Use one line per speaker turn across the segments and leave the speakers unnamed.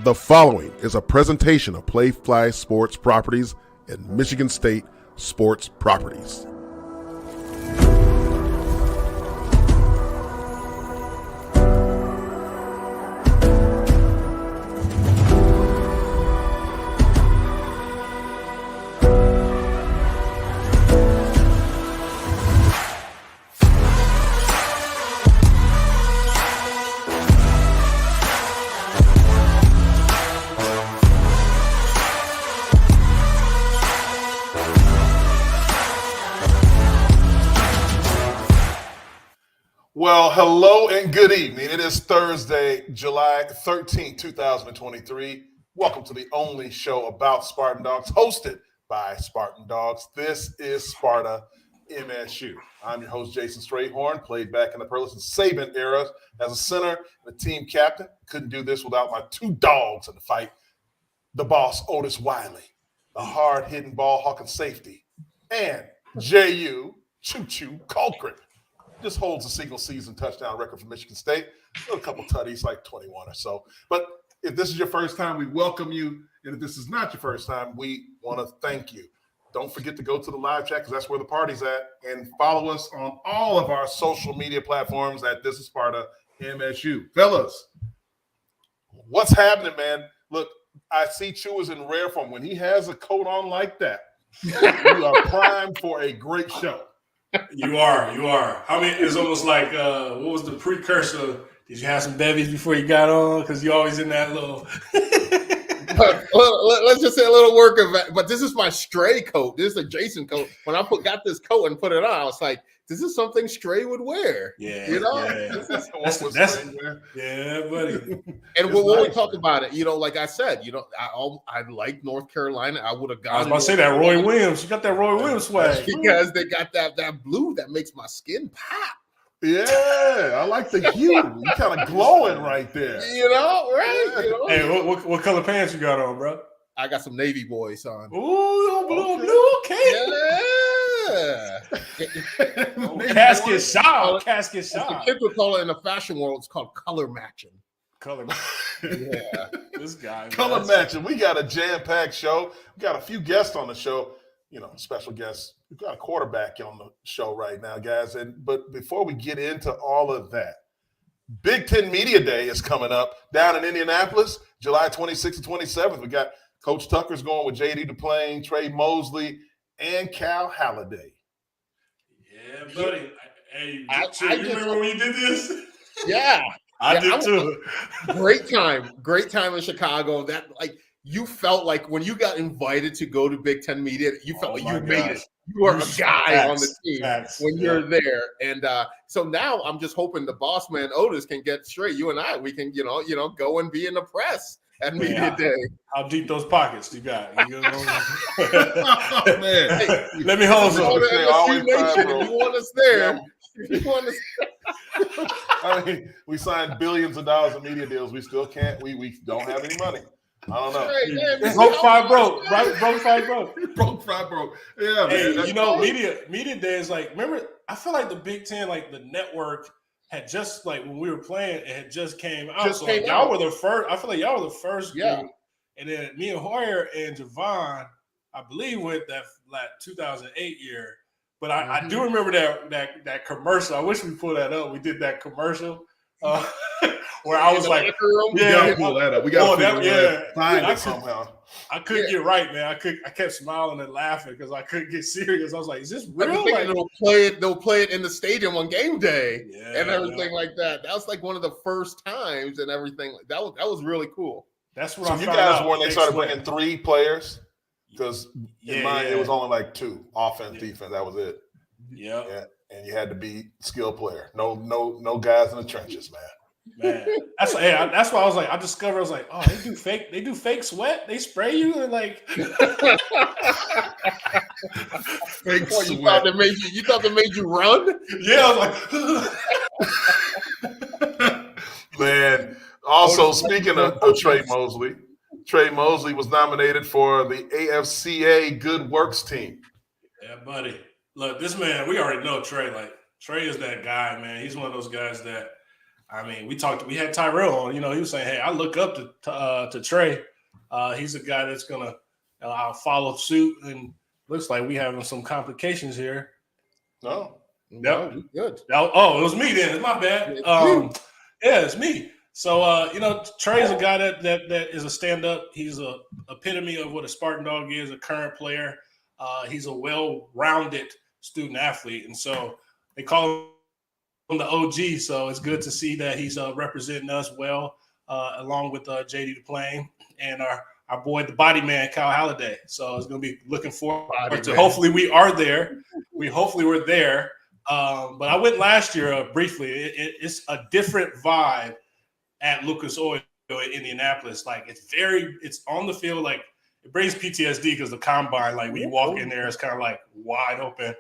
The following is a presentation of Playfly Sports Properties and Michigan State Sports Properties. Well, hello and good evening. It is Thursday, July 13th, 2023. Welcome to the only show about Spartan Dawgs, hosted by Spartan Dawgs. This is Sparta MSU. I'm your host, Jason Strayhorn, played back in the Perlis and Saban era as a center and a team captain. Couldn't do this without my two dogs in the fight. The boss, Otis Wiley, the hard-hitting ball hawking safety, and Jehuu Choo Caulcrick. Just holds a single season touchdown record for Michigan State. A couple tutties, like 21 or so. But if this is your first time, we welcome you. And if this is not your first time, we want to thank you. Don't forget to go to the live chat because that's where the party's at. And follow us on all of our social media platforms at This is Sparta MSU. Fellas, what's happening, man? Look, I see Choo is in rare form. When he has a coat on like that, we are primed for a great show.
You are. I mean, it's almost like, what was the precursor? Did you have some bevies before you got on? Because you're always in that little.
Let's just say a little work of it. But this is my Stray coat. This is a Jason coat. When I got this coat and put it on, I was like, this is something Stray would wear.
Yeah.
You know?
Yeah.
That's
yeah, buddy.
And when we talk about it, like I said, I like North Carolina. I would have gone.
I was about to say that Roy Williams. You got that Roy Williams swag.
Because they got that blue that makes my skin pop.
Yeah, I like the hue. You kind of glowing right there.
Right?
Yeah.
Hey, what color pants you got on, bro?
I got some Navy boys on.
Ooh, blue. Okay.
Yeah.
Casket shot.
The kids would call it in the fashion world. It's called color matching.
Yeah. This guy.
Color matching. We got a jam-packed show. We got a few guests on the show. Special guests. We've got a quarterback on the show right now, guys. But before we get into all of that, Big Ten Media Day is coming up down in Indianapolis, July 26th and 27th. We got Coach Tucker's going with J.D. DuPlain, Trey Mosley, and Cal Halliday.
Yeah, buddy. Hey, you remember when you did this?
Yeah.
I did too.
Great time in Chicago. That you felt like when you got invited to go to Big Ten Media, you felt like you made it. You are a guy on the team when you're there. And so now I'm just hoping the boss man Otis can get straight. You and I, we can, go and be in the press at Media Day.
How deep those pockets you got?
Oh, man.
Hey, let me hold some.
You want us there.
I mean, we signed billions of dollars of media deals. We still can't. We don't have any money. I don't know.
Broke five broke. Right? Broke five broke.
Broke five broke. Yeah,
hey,
man.
Media day is like, remember, I feel like the Big Ten, like the network had just, like when we were playing, it had just came out. Y'all were the first. I feel like y'all were the first group. And then me and Hoyer and Javon, I believe, went that 2008 year. But I do remember that commercial. I wish we pulled that up. We did that commercial. Where I was like,
we gotta pull that up. We gotta find it somehow.
I couldn't get right, man. I kept smiling and laughing because I couldn't get serious. I was like, is this real?
They'll play it in the stadium on game day and everything like that. That was like one of the first times and everything. That was really cool.
That's what
so
I
you
found
guys
out.
When they started bringing three players, because in mine it was only like two, offense, defense. That was it.
Yeah.
And you had to be skilled player. No guys in the trenches, man.
Man, that's why I was like, I discovered. I was like, oh, they do fake sweat. They spray you and like
fake
sweat. You thought they made you run?
Yeah, I was
like, man. Also, speaking of Trey Mosley was nominated for the AFCA Good Works team.
Yeah, buddy. Look, this man, we already know Trey. Like Trey is that guy, man. He's one of those guys that I mean, we had Tyrell on. You know, he was saying, "Hey, I look up to Trey. He's a guy that's gonna I'll follow suit." And looks like we having some complications here.
No,
good.
Oh, it was me then. It's my bad. Yeah, it's me. So you know, Trey's a guy that is a stand-up. He's a epitome of what a Spartan Dawg is, a current player. He's a well-rounded student athlete, and so they call him the OG. So it's good to see that he's representing us well, along with JD DePlane and our boy, the body man, Kyle Halliday. So it's going to be looking forward to. Hopefully, we are there. Hopefully we're there. But I went last year briefly. It's a different vibe at Lucas Oil in Indianapolis. Like it's on the field. Like it brings PTSD because the combine, like when you walk in there, it's kind of like wide open.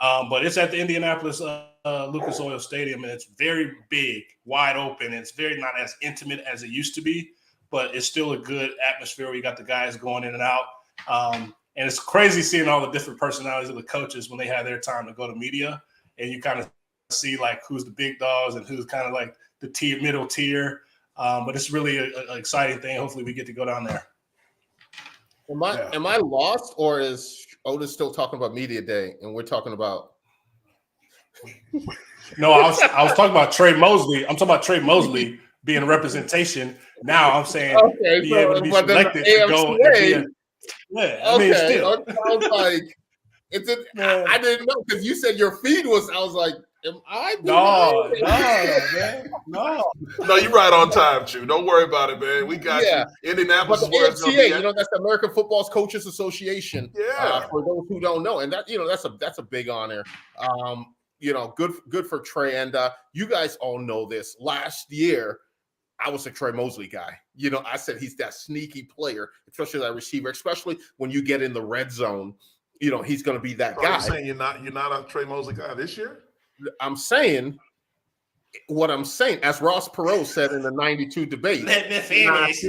But it's at the Indianapolis Lucas Oil Stadium, and it's very big, wide open. It's very not as intimate as it used to be, but it's still a good atmosphere where you got the guys going in and out. And it's crazy seeing all the different personalities of the coaches when they have their time to go to media, and you kind of see like who's the big dogs and who's kind of like the middle tier. But it's really an exciting thing. Hopefully we get to go down there.
Am I lost, or is Otis still talking about media day and we're talking about?
No, I was talking about Trey Mosley. I'm talking about Trey Mosley being a representation. Now I'm saying be able to be selected to go. I mean, still.
I was like, I didn't know because you said your feed was. I was like, am I?
No, man.
No, you're right on time, Choo. Don't worry about it, man. We got you. Indianapolis.
But the AFCA, that's the American Football Coaches Association.
Yeah.
For those who don't know, and that that's a big honor. Good for Trey, and you guys all know this. Last year, I was a Trey Mosley guy. I said he's that sneaky player, especially that receiver, especially when you get in the red zone. He's going to be that guy.
You're saying you're not a Trey Mosley guy this year?
I'm saying what I'm saying, as Ross Perot said in the 92 debate.
Let me finish.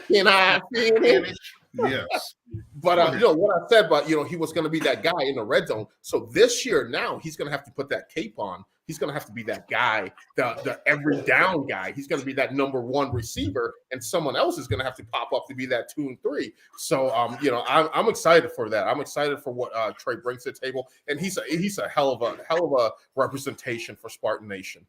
Can I finish?
Yes.
But what I said, but he was going to be that guy in the red zone. So this year now he's going to have to put that cape on. He's going to have to be that guy, the every down guy. He's going to be that number one receiver, and someone else is going to have to pop up to be that 2 and 3. So I'm excited for that. I'm excited for what Trey brings to the table, and he's a hell of a representation for Spartan Nation.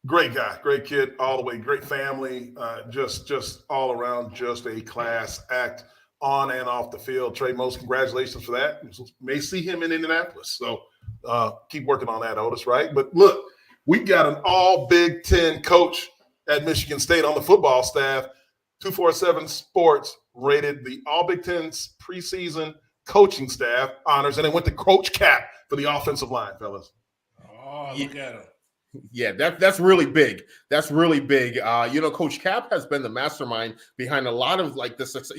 Great guy, great kid, all the way, great family, just all around, just a class act on and off the field. Trey Mosley, congratulations for that. May see him in Indianapolis. So keep working on that, Otis, right? But look, we got an all Big Ten coach at Michigan State on the football staff. 247 Sports rated the all Big Ten's preseason coaching staff honors, and it went to Coach Cap for the offensive line, fellas.
Oh, look at him.
Yeah, that's really big. That's really big. Coach Cap has been the mastermind behind a lot of like the success.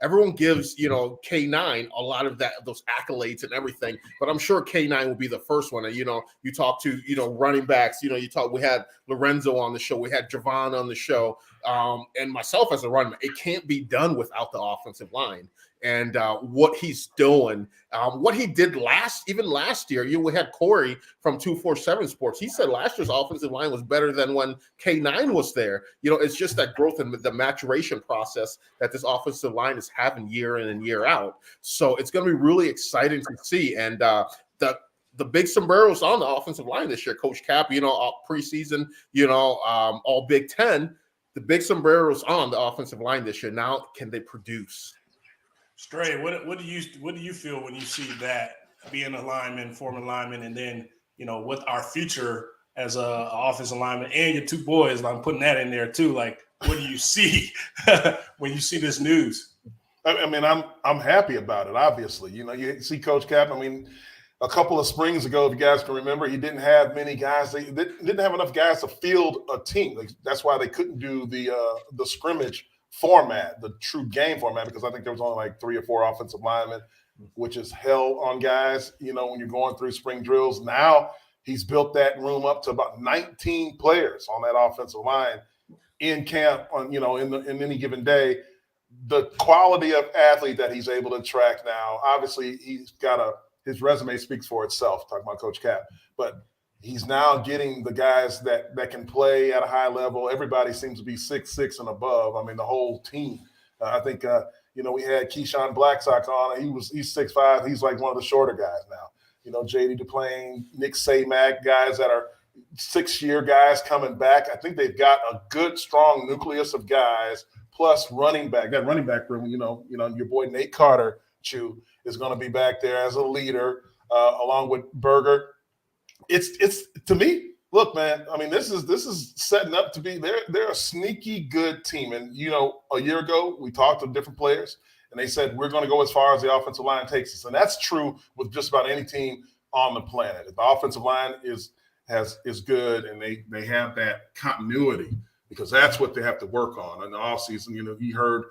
Everyone gives K9 a lot of those accolades and everything, but I'm sure K9 will be the first one. And you talk to running backs. We had Lorenzo on the show, we had Javon on the show, and myself as a running back. It can't be done without the offensive line. And what he's doing, what he did last year, we had Corey from 247 Sports. He said last year's offensive line was better than when K9 was there. It's just that growth and the maturation process that this offensive line is having year in and year out. So it's going to be really exciting to see. And the big sombreros on the offensive line this year, Coach Cap, preseason, all Big Ten, the big sombreros on the offensive line this year. Now, can they produce?
Stray, what do you feel when you see that being a lineman, former lineman, and then what our future as a offensive lineman and your 2 boys? I'm putting that in there too. Like, what do you see when you see this news?
I mean, I'm happy about it. Obviously, you see Coach Cap. I mean, a couple of springs ago, if you guys can remember, he didn't have many guys. They didn't have enough guys to field a team. That's why they couldn't do the scrimmage format, the true game format, because I think there was only like 3 or 4 offensive linemen, which is hell on guys, when you're going through spring drills. Now he's built that room up to about 19 players on that offensive line in camp on, in any given day. The quality of athlete that he's able to attract now, obviously he's got his resume speaks for itself, talking about Coach Cap, but He's now getting the guys that can play at a high level. Everybody seems to be 6'6" and above. I mean, the whole team. I think we had Keyshawn Blacksock on. He's 6'5". He's like one of the shorter guys now. JD DePlane, Nick Samac, guys that are 6-year guys coming back. I think they've got a good, strong nucleus of guys. Plus running back. That running back room. Your boy Nate Carter, Choo, is going to be back there as a leader, along with Berger. It's to me, look, man, I mean, this is setting up to be they're a sneaky good team. And a year ago we talked to different players and they said we're going to go as far as the offensive line takes us. And that's true with just about any team on the planet. If the offensive line is good and they have that continuity, because that's what they have to work on in the offseason. You heard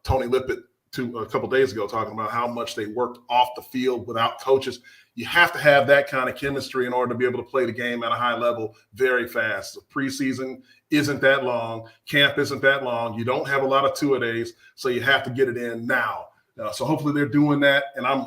Tony Lippett a couple of days ago talking about how much they worked off the field without coaches. You have to have that kind of chemistry in order to be able to play the game at a high level very fast. The preseason isn't that long. Camp isn't that long. You don't have a lot of two-a-days, so you have to get it in now. So hopefully they're doing that, and I'm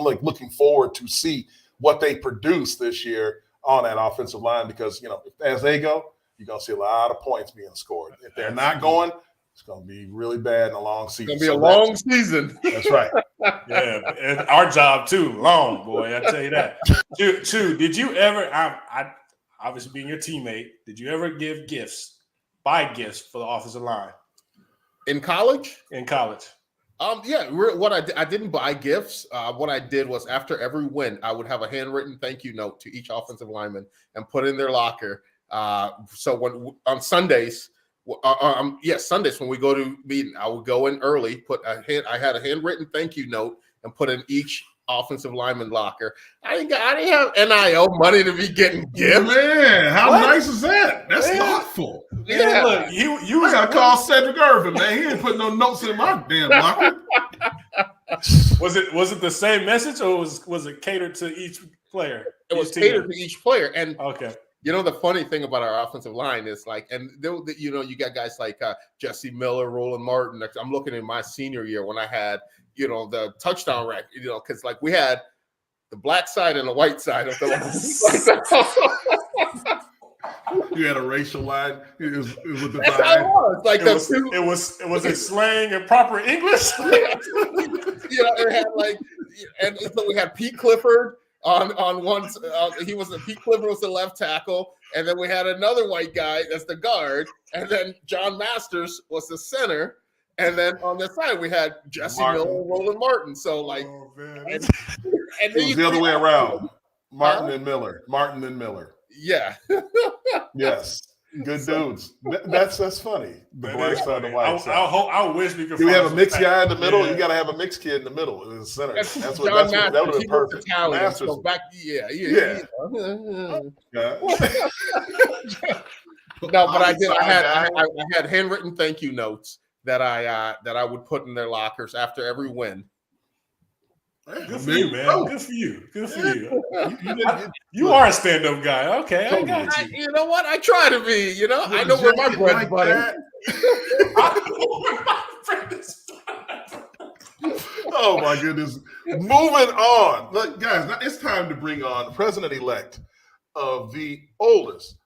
like looking forward to see what they produce this year on that offensive line, because as they go, you're going to see a lot of points being scored. If they're not going, it's going to be really bad in a long season.
It's going to be a long season.
That's right.
Yeah, and our job too, long, boy. I tell you that. Choo, did you ever? I obviously being your teammate, did you ever buy gifts for the offensive line
in college?
In college.
Yeah. I didn't buy gifts. What I did was after every win, I would have a handwritten thank you note to each offensive lineman and put it in their locker. So when on Sundays. Sundays when we go to meeting, I would go in early, I had a handwritten thank you note and put in each offensive lineman locker. I didn't have NIL money to be getting gifts.
Man, how nice is that? That's thoughtful.
Yeah, look, you
I gotta call Cedric Irvin, man. He ain't putting no notes in my damn locker.
Was it the same message, or was it catered to each player?
It was catered to each player. And
okay.
The funny thing about our offensive line is you got guys like Jesse Miller, Roland Martin. I'm looking at my senior year when I had, the touchdown record, because we had the black side and the white side of the line.
You had a racial line. It was a divide.
That's how it was.
It was a slang and proper English.
It had and so we had Pete Clifford. On one, Pete Clifford was the left tackle, and then we had another white guy that's the guard, and then John Masters was the center, and then on the side we had Jesse Miller and Roland Martin. So
and it was the other way around. Martin and Miller.
Yeah.
Yes. Good dudes. That's funny. The black side and the white side.
I wish we could.
Do we have a mixed guy in the middle? Yeah. You got to have a mixed kid in the middle, in the center. That would have been perfect.
So back, yeah. No, but I did. I had handwritten thank you notes that I would put in their lockers after every win.
Good for you, man. Good for you. You are a stand-up guy. Okay, I got you.
You know what? I try to be. I know where my bread's buttered.
Oh my goodness! Moving on, look, guys. Now it's time to bring on the president-elect of the oldest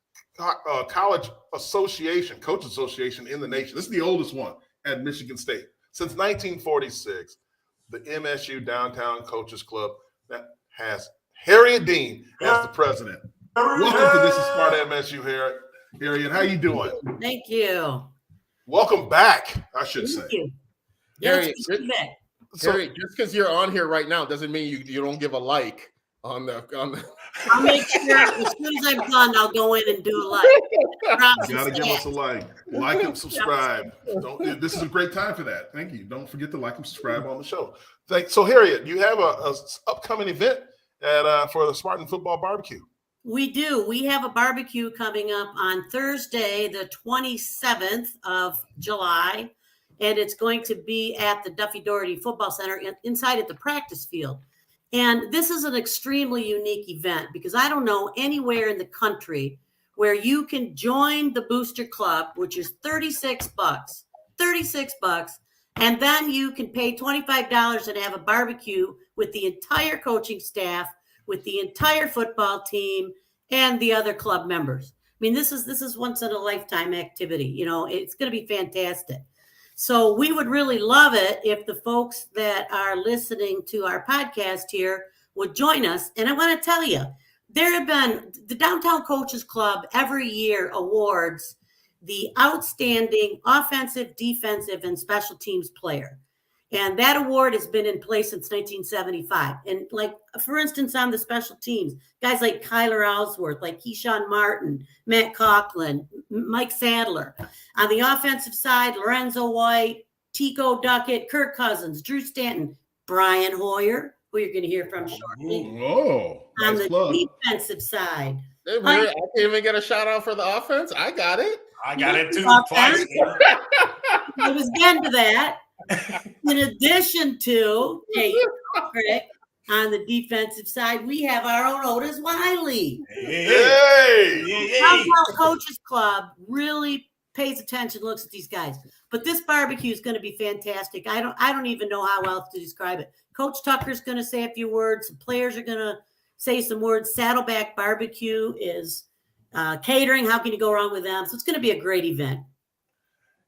college association, coach association in the nation. This is the oldest one at Michigan State since 1946. The MSU Downtown Coaches Club that has Harriet Dean as the president. Welcome to This is Sparta MSU, Harriet. How you doing?
Thank you.
Welcome back, I should say.
Thank you.
Harriet, just because you're on here right now doesn't mean you don't give a like on the.
I'll make sure as soon as I'm done, I'll go in and do a like.
You gotta give us a like and subscribe. This is a great time for that. Thank you. Don't forget to like and subscribe on the show. So Harriet, you have a upcoming event for the Spartan Football Barbecue.
We do. We have a barbecue coming up on Thursday, the 27th of July, and it's going to be at the Duffy Doherty Football Center inside at the practice field. And this is an extremely unique event because I don't know anywhere in the country where you can join the Booster Club, which is $36, and then you can pay $25 and have a barbecue with the entire coaching staff, with the entire football team, and the other club members. I mean, this is once in a lifetime activity. You know, it's going to be fantastic. So we would really love it if the folks that are listening to our podcast here would join us. And I want to tell you, there have been the Downtown Coaches Club every year awards the outstanding offensive, defensive, and special teams player. And that award has been in place since 1975. And like, for instance, on the special teams, guys like Kyler Ellsworth, like Keyshawn Martin, Matt Coughlin, Mike Sadler. On the offensive side, Lorenzo White, Tico Duckett, Kirk Cousins, Drew Stanton, Brian Hoyer, who you're going to hear from shortly.
Oh,
on the defensive side.
Hey, I can't even get a shout out for the offense. I got it.
I got it too.
Twice. I was getting to that. In addition to Caulcrick on the defensive side, we have our own Otis Wiley.
Hey!
Downtown Coaches Club really pays attention, looks at these guys. But this barbecue is going to be fantastic. I don't even know how else to describe it. Coach Tucker's going to say a few words. The players are going to say some words. Saddleback Barbecue is catering. How can you go wrong with them? So it's going to be a great event.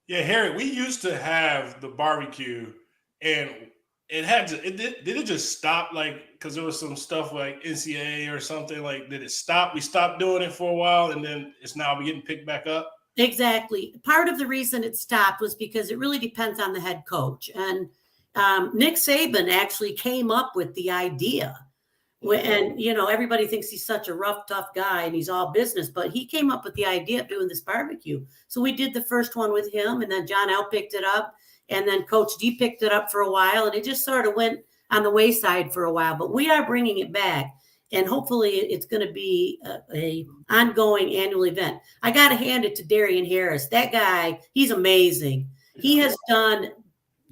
Yeah, Harry, we used to have the barbecue, and did it just stop, like, because there was some stuff like NCAA or something, like, did it stop? We stopped doing it for a while, and then it's now getting picked back up?
Exactly. Part of the reason it stopped was because it really depends on the head coach. And Nick Saban actually came up with the idea. And, you know, everybody thinks he's such a rough, tough guy and he's all business, but he came up with the idea of doing this barbecue. So we did the first one with him, and then John L picked it up, and then Coach D picked it up for a while, and it just sort of went on the wayside for a while. But we are bringing it back, and hopefully it's going to be a ongoing annual event. I got to hand it to Darian Harris. That guy, he's amazing. He has done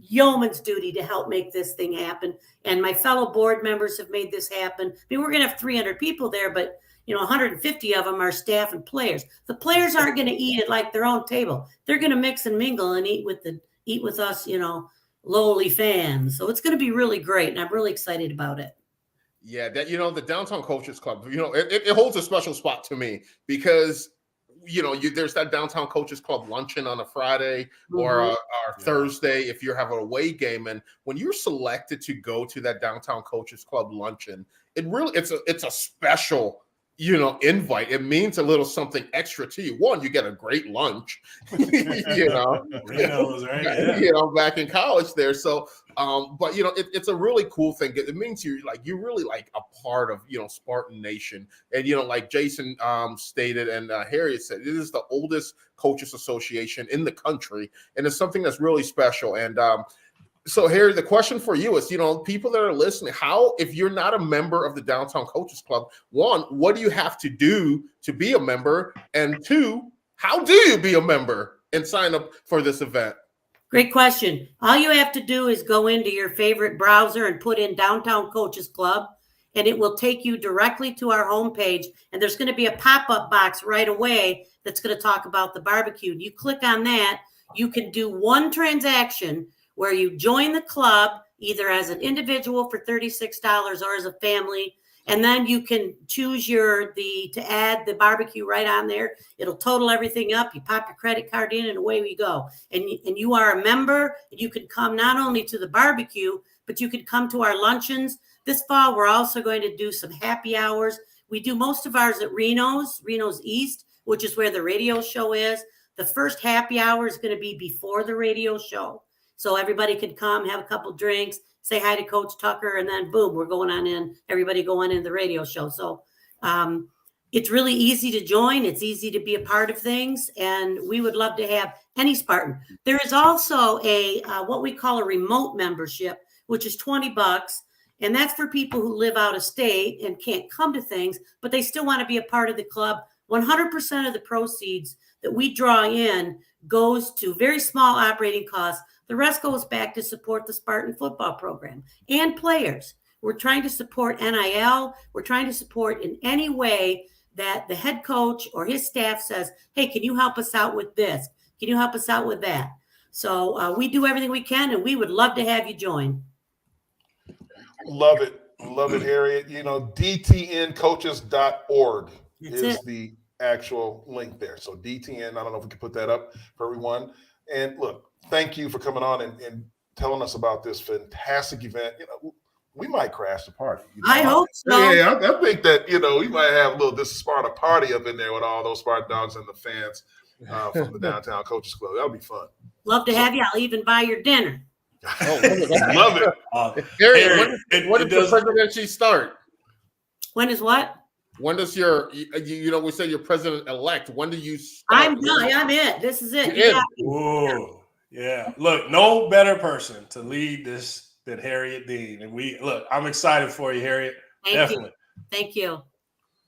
yeoman's duty to help make this thing happen. And my fellow board members have made this happen. I mean, we're going to have 300 people there, but, you know, 150 of them are staff and players. The players aren't going to eat at like their own table. They're going to mix and mingle and eat with us, you know, lowly fans. So it's going to be really great. And I'm really excited about it.
Yeah, that, you know, the Downtown Coaches Club, you know, it holds a special spot to me because, you know, there's that Downtown Coaches Club luncheon on a Friday or a Thursday if you're having a away game. And when you're selected to go to that Downtown Coaches Club luncheon, it's a special, you know, invite. It means a little something extra to you. One, you get a great lunch, you know, you know, back in college there. So, but you know, it's a really cool thing. It means you're really like a part of, you know, Spartan Nation. And, you know, like Jason stated and Harriet said, it is the oldest coaches association in the country. And it's something that's really special. And, so Harry, the question for you is, you know, people that are listening, if you're not a member of the Downtown Coaches Club, one, what do you have to do to be a member? And two, how do you be a member and sign up for this event?
Great question. All you have to do is go into your favorite browser and put in Downtown Coaches Club, and it will take you directly to our homepage. And there's going to be a pop-up box right away that's going to talk about the barbecue. You click on that, you can do one transaction where you join the club either as an individual for $36 or as a family, and then you can choose to add the barbecue right on there. It'll total everything up. You pop your credit card in, and away we go. And you are a member. You can come not only to the barbecue, but you can come to our luncheons. This fall, we're also going to do some happy hours. We do most of ours at Reno's East, which is where the radio show is. The first happy hour is going to be before the radio show. So everybody can come, have a couple drinks, say hi to Coach Tucker, and then boom, we're going on in. Everybody going in the radio show. So it's really easy to join. It's easy to be a part of things, and we would love to have any Spartan. There is also a what we call a remote membership, which is $20, and that's for people who live out of state and can't come to things, but they still want to be a part of the club. 100% of the proceeds that we draw in goes to very small operating costs. The rest goes back to support the Spartan football program and players. We're trying to support NIL. We're trying to support in any way that the head coach or his staff says, hey, can you help us out with this? Can you help us out with that? So we do everything we can, and we would love to have you join.
Love it. Love it, Harriet. You know, dtncoaches.org is the actual link there. So DTN, I don't know if we can put that up for everyone. And look, thank you for coming on and telling us about this fantastic event. We might crash the party.
I hope so.
Yeah, I think that, we might have a little This is Sparta party up in there with all those Spartan Dawgs and the fans from the Downtown Coaches Club. That'll be fun.
Love to have you. I'll even buy your dinner.
Love it.
When does the presidency start?
When is what?
When does we say your president-elect, when do you start?
I'm it. This is it.
Ooh, yeah. Look, no better person to lead this than Harriet Dean. And I'm excited for you, Harriet. Definitely.
Thank you.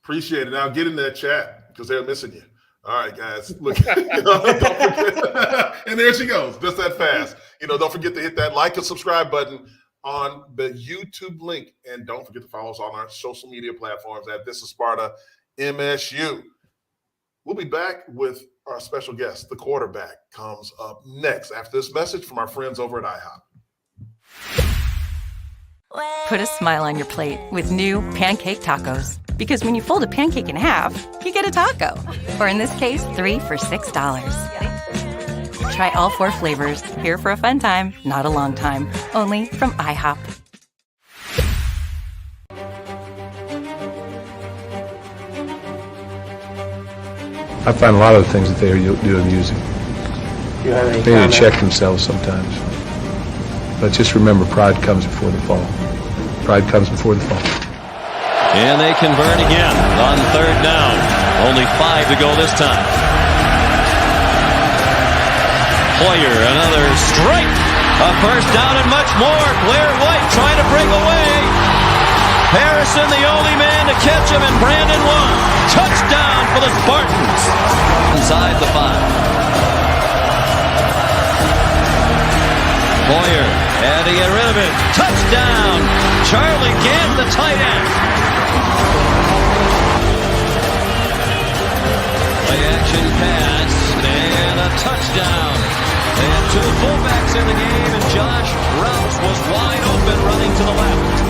Appreciate it. Now get in that chat because they're missing you. All right, guys. Look, don't forget. And there she goes, just that fast. Don't forget to hit that like and subscribe button on the YouTube link. And don't forget to follow us on our social media platforms at This is Sparta MSU. We'll be back with our special guest. The quarterback comes up next after this message from our friends over at IHOP.
Put a smile on your plate with new pancake tacos. Because when you fold a pancake in half, you get a taco. Or in this case, 3 for $6. Try all 4 flavors, here for a fun time, not a long time. Only from IHOP.
I find a lot of the things that they do amusing. They need to check themselves sometimes. But just remember, pride comes before the fall. Pride comes before the fall.
And they convert again on 3rd down. Only 5 to go this time. Hoyer, another strike. A first down and much more. Blair White trying to break away. Harrison, the only man to catch him, and Brandon won. Touchdown for the Spartans. Inside the 5. Hoyer had to get rid of it. Touchdown. Charlie Gant, the tight end. Play-action pass and a touchdown. They had 2 fullbacks in the game, and Josh Rouse was wide open running to the left.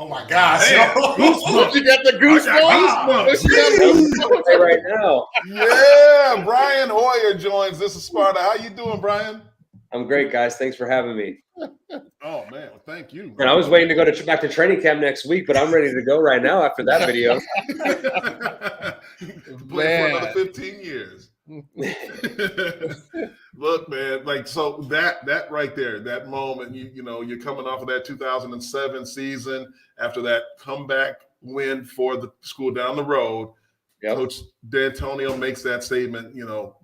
Oh my gosh.
Goosebumps. You got the goosebumps?
Right now.
Yeah, Brian Hoyer joins This is Sparta. How you doing, Brian?
I'm great, guys. Thanks for having me.
Oh, man. Well, thank you.
And I was waiting to go back to training camp next week, but I'm ready to go right now after that video.
Play for another 15 years. Look, man, so that right there, that moment, you're coming off of that 2007 season after that comeback win for the school down the road. Yep. Coach D'Antonio makes that statement,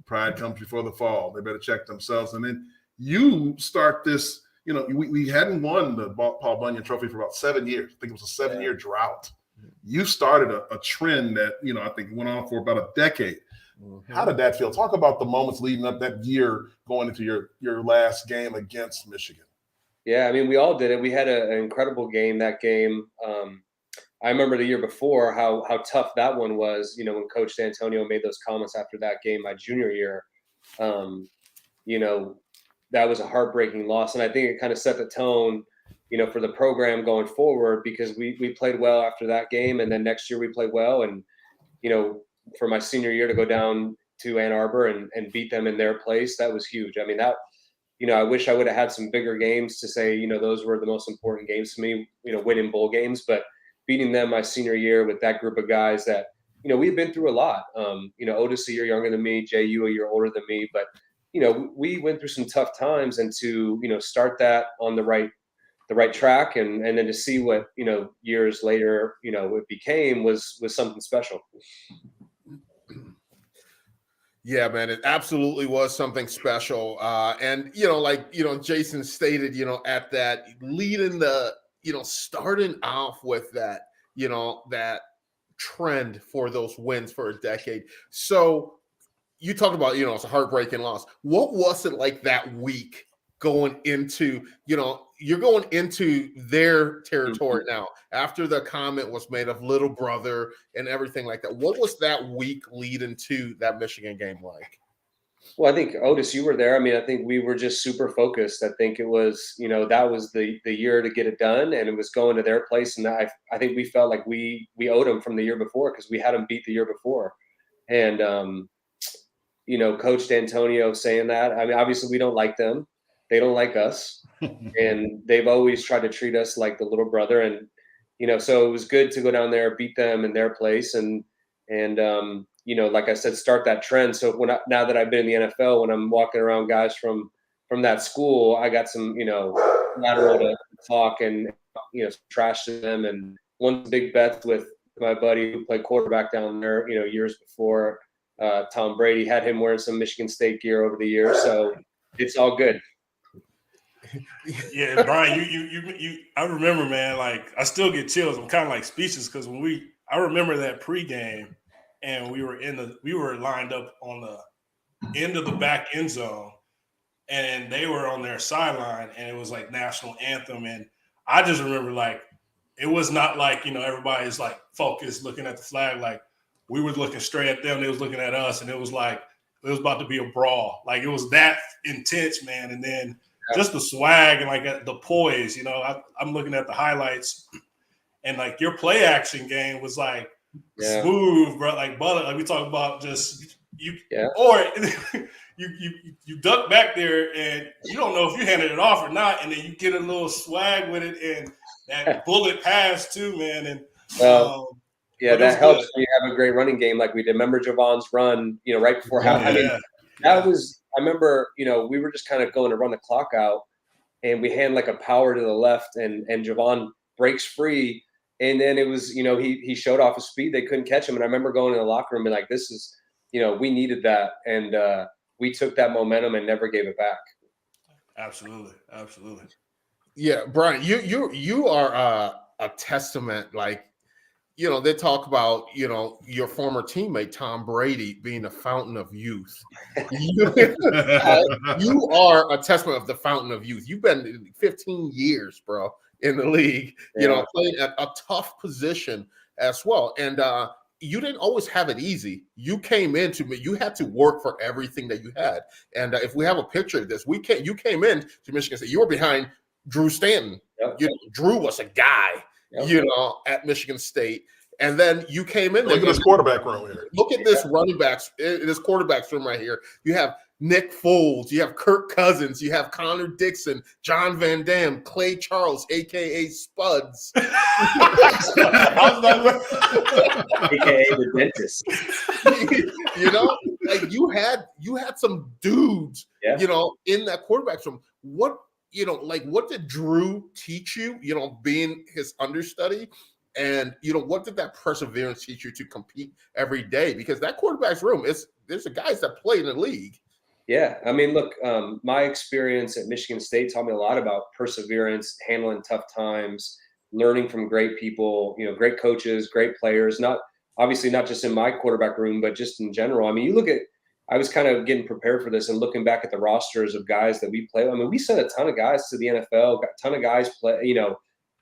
pride comes before the fall. They better check themselves. And then you start this, we hadn't won the Paul Bunyan Trophy for about 7 years. I think it was a 7-year drought. You started a trend that, I think went on for about a decade. Mm-hmm. How did that feel? Talk about the moments leading up that year going into your last game against Michigan.
Yeah, I mean, we all did it. We had an incredible game that game. I remember the year before how tough that one was, when Coach D'Antonio made those comments after that game my junior year. That was a heartbreaking loss. And I think it kind of set the tone, for the program going forward, because we played well after that game. And then next year we played well. And, for my senior year to go down to Ann Arbor and beat them in their place, that was huge. I mean, that, I wish I would have had some bigger games to say, those were the most important games to me, winning bowl games, but beating them my senior year with that group of guys that, we've been through a lot. Otis a year younger than me, Jehuu a year older than me, but, we went through some tough times, and to, start that on the right track and then to see what, years later, it became was something special.
Yeah, man, it absolutely was something special. And, Jason stated, at that leading the, starting off with that, that trend for those wins for a decade. So you talked about, it's a heartbreaking loss. What was it like that week going into, you're going into their territory now after the comment was made of little brother and everything like that. What was that week leading to that Michigan game like?
Well, I think, Otis, you were there. I mean, I think we were just super focused. I think it was, that was the year to get it done, and it was going to their place. And I think we felt like we owed them from the year before because we had them beat the year before. And, Coach D'Antonio saying that, I mean, obviously we don't like them. They don't like us. And they've always tried to treat us like the little brother. And, so it was good to go down there, beat them in their place. And like I said, start that trend. So now that I've been in the NFL, when I'm walking around guys from that school, I got some, lateral to talk and, trash to them. And one big bet with my buddy who played quarterback down there, years before, Tom Brady, had him wearing some Michigan State gear over the years. So it's all good.
Yeah, Brian, you I remember, man, like I still get chills. I'm kind of like speechless because I remember that pregame and we were lined up on the end of the back end zone and they were on their sideline and it was like national anthem. And I just remember like, it was not like, everybody's like focused looking at the flag. Like we were looking straight at them. They was looking at us and it was like, it was about to be a brawl. Like it was that intense, man. And then just the swag and like the poise, I'm looking at the highlights and like your play action game was like smooth, bro. Like butter. Like we talk about just or you duck back there and you don't know if you handed it off or not. And then you get a little swag with it and that bullet pass too, man. And,
that helps when you have a great running game like we did. Remember Javon's run, right before half. I mean, I remember, we were just kind of going to run the clock out and we hand like a power to the left and Javon breaks free. And then it was, he showed off his speed. They couldn't catch him. And I remember going in the locker room and like, this is, we needed that. And we took that momentum and never gave it back.
Absolutely. Absolutely.
Yeah. Brian, you are a testament, like, they talk about, your former teammate, Tom Brady, being a fountain of youth. You are a testament of the fountain of youth. You've been 15 years, bro, in the league, playing at a tough position as well. And you didn't always have it easy. You came you had to work for everything that you had. And if we have a picture of this, you came in to Michigan State. You were behind Drew Stanton. Yep. Drew was a guy. At Michigan State. And then you came in there.
Look at this quarterback room here.
Look at this this quarterback room right here. You have Nick Foles, you have Kirk Cousins, you have Connor Dixon, John Van Dam, Clay Charles, a.k.a. Spuds.
A.k.a. the dentist.
Like you had some dudes, in that quarterback room. What did Drew teach you, being his understudy? And, what did that perseverance teach you to compete every day? Because that quarterback's room, there's the guys that play in the league.
Yeah. I mean, look, my experience at Michigan State taught me a lot about perseverance, handling tough times, learning from great people, great coaches, great players, not just in my quarterback room, but just in general. I mean, I was kind of getting prepared for this and looking back at the rosters of guys that we play. I mean, we sent a ton of guys to the NFL, got a ton of guys play,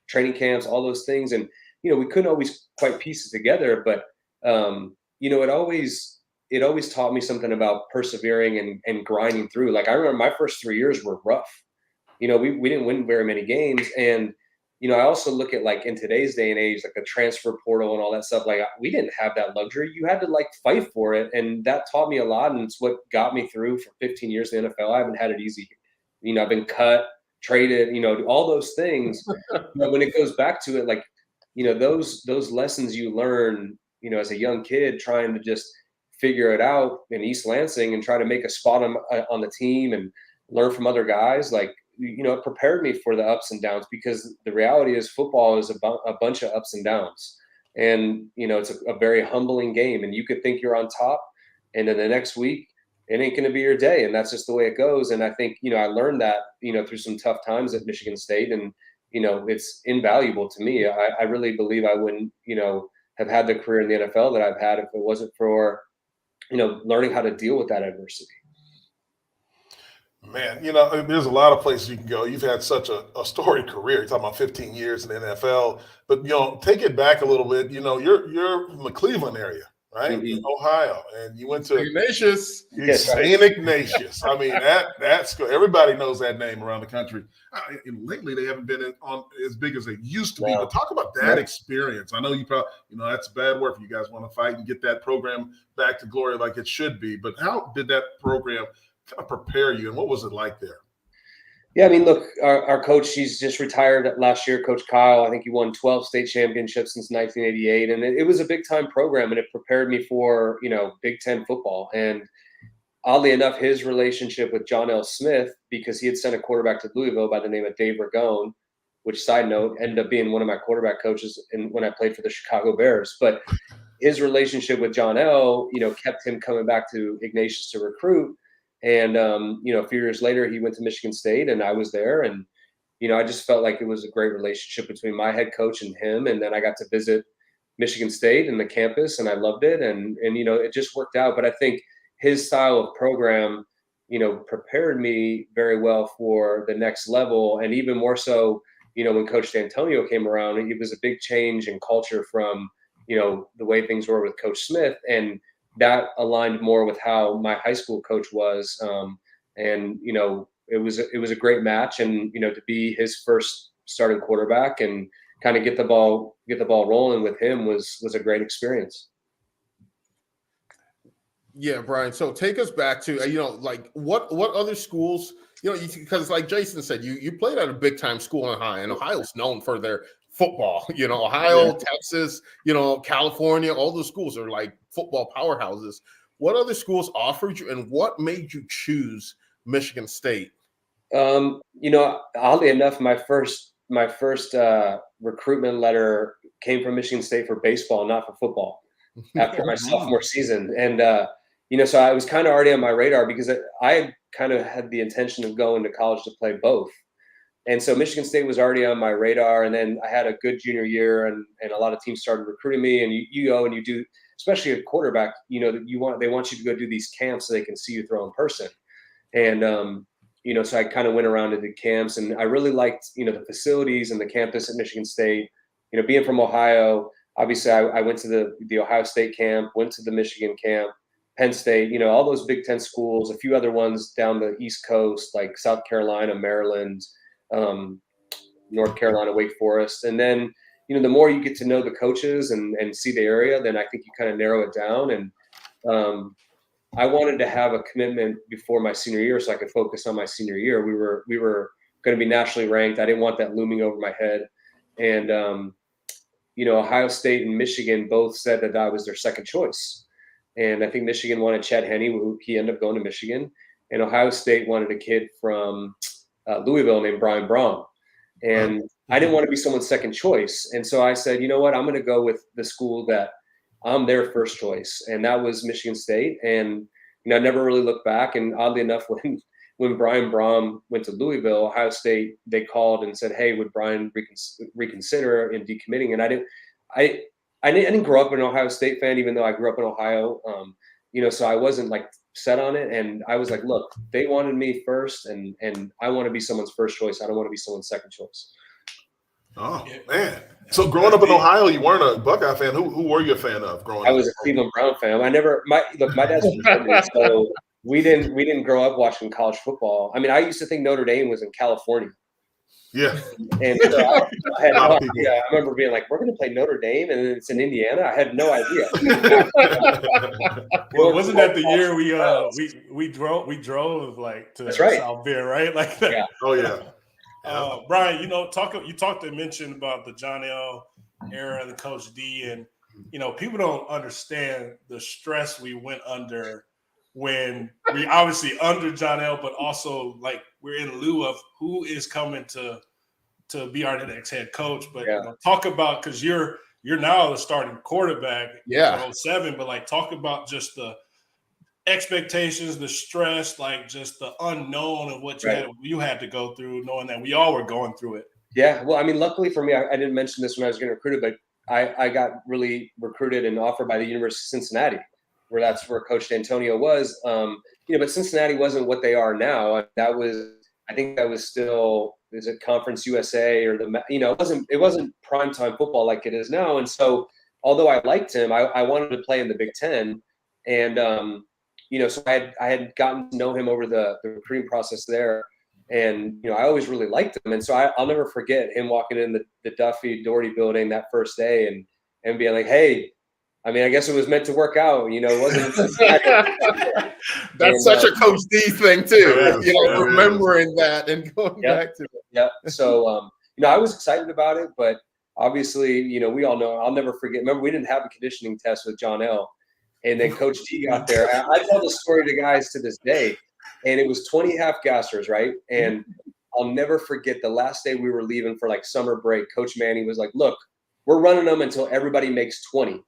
training camps, all those things. And, we couldn't always quite piece it together, but, it always taught me something about persevering and grinding through. Like I remember my first 3 years were rough. We didn't win very many games. And, I also look at like in today's day and age, like the transfer portal and all that stuff, like we didn't have that luxury. You had to like fight for it. And that taught me a lot. And it's what got me through for 15 years in the NFL. I haven't had it easy. I've been cut, traded, all those things. But when it goes back to it, like, those lessons you learn, as a young kid trying to just figure it out in East Lansing and try to make a spot on the team and learn from other guys, like, it prepared me for the ups and downs, because the reality is football is a bunch of ups and downs. And, it's a very humbling game, and you could think you're on top, and then the next week it ain't going to be your day. And that's just the way it goes. And I think, I learned that, through some tough times at Michigan State, and, it's invaluable to me. I really believe I wouldn't, have had the career in the NFL that I've had if it wasn't for, learning how to deal with that adversity.
Man, there's a lot of places you can go. You've had such a storied career. You're talking about 15 years in the NFL. But, take it back a little bit. You're from the Cleveland area, right? In Ohio. And you went to
Ignatius.
St. Ignatius. I mean, that's good. Everybody knows that name around the country. Lately, they haven't been on as big as they used to be. But talk about that experience. I know you probably, that's a bad word for you guys want to fight and get that program back to glory like it should be. But how did that program kind of prepare you, and what was it like there?
Yeah, I mean, look, our coach, he's just retired last year, Coach Kyle. I think he won 12 state championships since 1988, and it was a big-time program, and it prepared me for, Big Ten football. And oddly enough, his relationship with John L. Smith, because he had sent a quarterback to Louisville by the name of Dave Ragone, which, side note, ended up being one of my quarterback coaches when I played for the Chicago Bears. But his relationship with John L., kept him coming back to Ignatius to recruit. And, a few years later, he went to Michigan State and I was there. And, I just felt like it was a great relationship between my head coach and him. And then I got to visit Michigan State and the campus and I loved it. And it just worked out. But I think his style of program, prepared me very well for the next level. And even more so, when Coach D'Antonio came around, it was a big change in culture from, the way things were with Coach Smith. And that aligned more with how my high school coach was. It was a great match. And, to be his first starting quarterback and kind of get the ball rolling with him was a great experience.
Yeah, Brian. So take us back to, what other schools, because like Jason said, you played at a big time school in Ohio, and Ohio's known for their football, Ohio, Texas, California, all those schools are like football powerhouses. What other schools offered you, and what made you choose Michigan State?
Oddly enough, my first recruitment letter came from Michigan State for baseball, not for football, after my sophomore season. And, so I was kind of already on my radar because I kind of had the intention of going to college to play both. And so Michigan State was already on my radar. And then I had a good junior year and a lot of teams started recruiting me, and you go and you do, especially a quarterback, they want you to go do these camps so they can see you throw in person. And, so I kind of went around and did camps, and I really liked, the facilities and the campus at Michigan State. Being from Ohio, obviously I went to the Ohio State camp, went to the Michigan camp, Penn State, all those Big Ten schools, a few other ones down the East Coast, like South Carolina, Maryland, North Carolina, Wake Forest. And then, the more you get to know the coaches and see the area, then I think you kind of narrow it down. And I wanted to have a commitment before my senior year so I could focus on my senior year. We were going to be nationally ranked. I didn't want that looming over my head. And, Ohio State and Michigan both said that I was their second choice. And I think Michigan wanted Chad Henne. He ended up going to Michigan. And Ohio State wanted a kid from Louisville named Brian Braum. And I didn't want to be someone's second choice. And so I said, you know what, I'm going to go with the school that I'm their first choice. And that was Michigan State. And, I never really looked back. And oddly enough, when Brian Braum went to Louisville, Ohio State, they called and said, hey, would Brian reconsider in decommitting? And I didn't grow up an Ohio State fan, even though I grew up in Ohio. So I wasn't like set on it. And I was like, look, they wanted me first, and I want to be someone's first choice. I don't want to be someone's second choice.
Oh, man. So growing up in Ohio, you weren't a Buckeye fan. Who were you a fan of growing up?
I was a Cleveland Brown fan. My dad's from Cleveland, so we didn't grow up watching college football. I mean, I used to think Notre Dame was in California.
Yeah.
And so I had no idea. I remember being like, we're going to play Notre Dame, and it's in Indiana. I had no idea.
Well, wasn't that the year we drove like to South Bend, right? Like that.
Yeah.
Oh yeah.
Brian, you mentioned about the John L. era and the Coach D, and people don't understand the stress we went under when we obviously under John L., but also like we're in lieu of who is coming to be our next head coach. But talk about, because you're now the starting quarterback in 07, but like talk about just the expectations, the stress, like just the unknown of what you had to go through, knowing that we all were going through it.
Yeah, well, I mean, luckily for me, I didn't mention this when I was getting recruited, but I got really recruited and offered by the University of Cincinnati. where that's where Coach D'Antonio was. But Cincinnati wasn't what they are now. I think that was still, is it Conference USA or it wasn't primetime football like it is now. And so, although I liked him, I wanted to play in the Big Ten. And, so I had gotten to know him over the recruiting process there. And, I always really liked him. And so I'll never forget him walking in the Duffy Doherty building that first day and being like, hey, I mean, I guess it was meant to work out, it wasn't.
That's such a Coach D thing too, remembering that and going back to it.
Yeah. So, I was excited about it, but obviously, we all know, I'll never forget. Remember, we didn't have a conditioning test with John L. And then Coach D got there. I tell the story to guys to this day. And it was 20 half gassers, right? And I'll never forget the last day we were leaving for like summer break. Coach Manny was like, look, we're running them until everybody makes 20.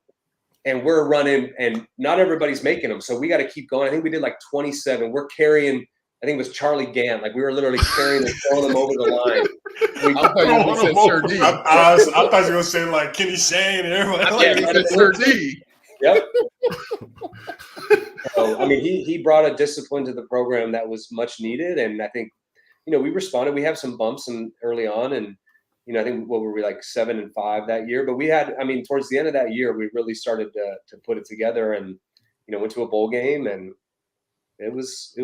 And we're running and not everybody's making them. So we got to keep going. I think we did like 27. We're carrying, I think it was Charlie Gant. Like we were literally carrying and throwing them over the line.
I thought you were going to say like Kenny Shane and everybody.
Sir D.
Yep. So, I mean, he brought a discipline to the program that was much needed. And I think, we responded. We have some bumps early on. And, I think what were we like 7-5 that year? But we had, towards the end of that year, we really started to put it together and, went to a bowl game. And it was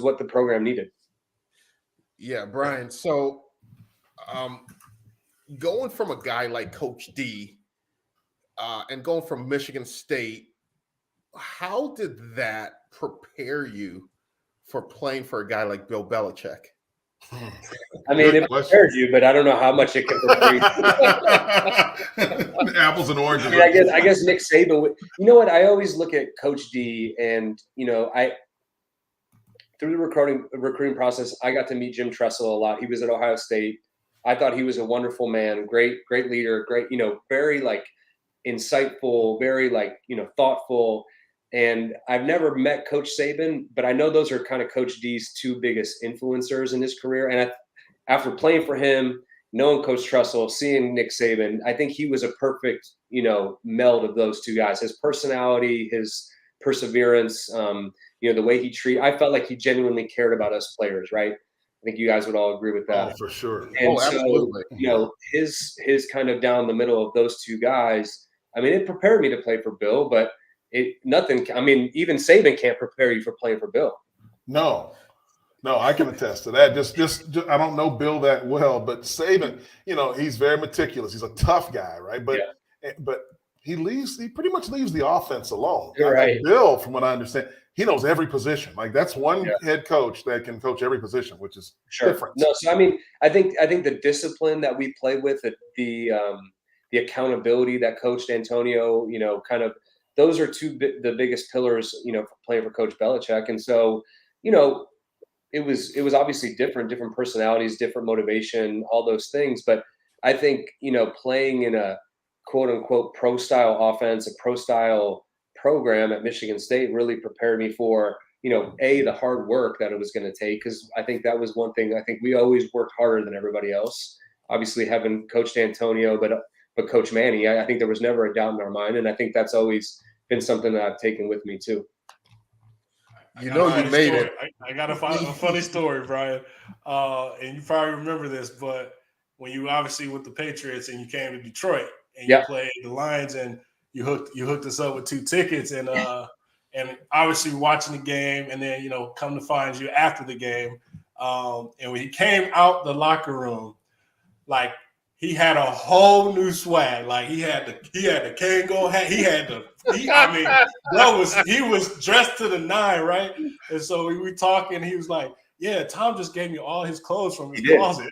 what the program needed.
Yeah, Brian. So going from a guy like Coach D and going from Michigan State, how did that prepare you for playing for a guy like Bill Belichick?
It prepared you, but I don't know how much it can prepare you.
Apples and oranges.
I guess Nick Saban. You know what? I always look at Coach D, and through the recruiting process, I got to meet Jim Tressel a lot. He was at Ohio State. I thought he was a wonderful man, great leader, great, very like insightful, very like thoughtful. And I've never met Coach Saban, but I know those are kind of Coach D's two biggest influencers in his career. And after playing for him, knowing Coach Tressel, seeing Nick Saban, I think he was a perfect, meld of those two guys. His personality, his perseverance, the way he I felt like he genuinely cared about us players, right? I think you guys would all agree with that.
Oh, for sure.
And
absolutely.
His kind of down the middle of those two guys, it prepared me to play for Bill, but even Saban can't prepare you for playing for Bill.
No, I can attest to that. Just I don't know Bill that well, but Saban, he's very meticulous. He's a tough guy, right? But he pretty much leaves the offense alone.
You're right.
Bill, from what I understand, he knows every position. Like that's one head coach that can coach every position, which is different.
No, so I think the discipline that we play with, the accountability that Coach D'Antonio, kind of, those are the biggest pillars, for playing for Coach Belichick. And so, it was obviously different personalities, different motivation, all those things. But I think, playing in a quote unquote pro style offense, a pro style program at Michigan State really prepared me for, the hard work that it was going to take. Cause I think that was one thing. I think we always worked harder than everybody else, obviously having Coach D'Antonio, but Coach Manny, I think there was never a doubt in our mind. And I think that's always been something that I've taken with me too.
You made it.
I got a funny story, Brian. And you probably remember this, but when you obviously with the Patriots and you came to Detroit and you played the Lions and you hooked us up with 2 tickets and obviously watching the game and then, come to find you after the game. And when he came out the locker room, like, he had a whole new swag. Like he had the Kango hat. He was dressed to the nine, right? And so we were talking. He was like, "Yeah, Tom just gave me all his clothes from his closet."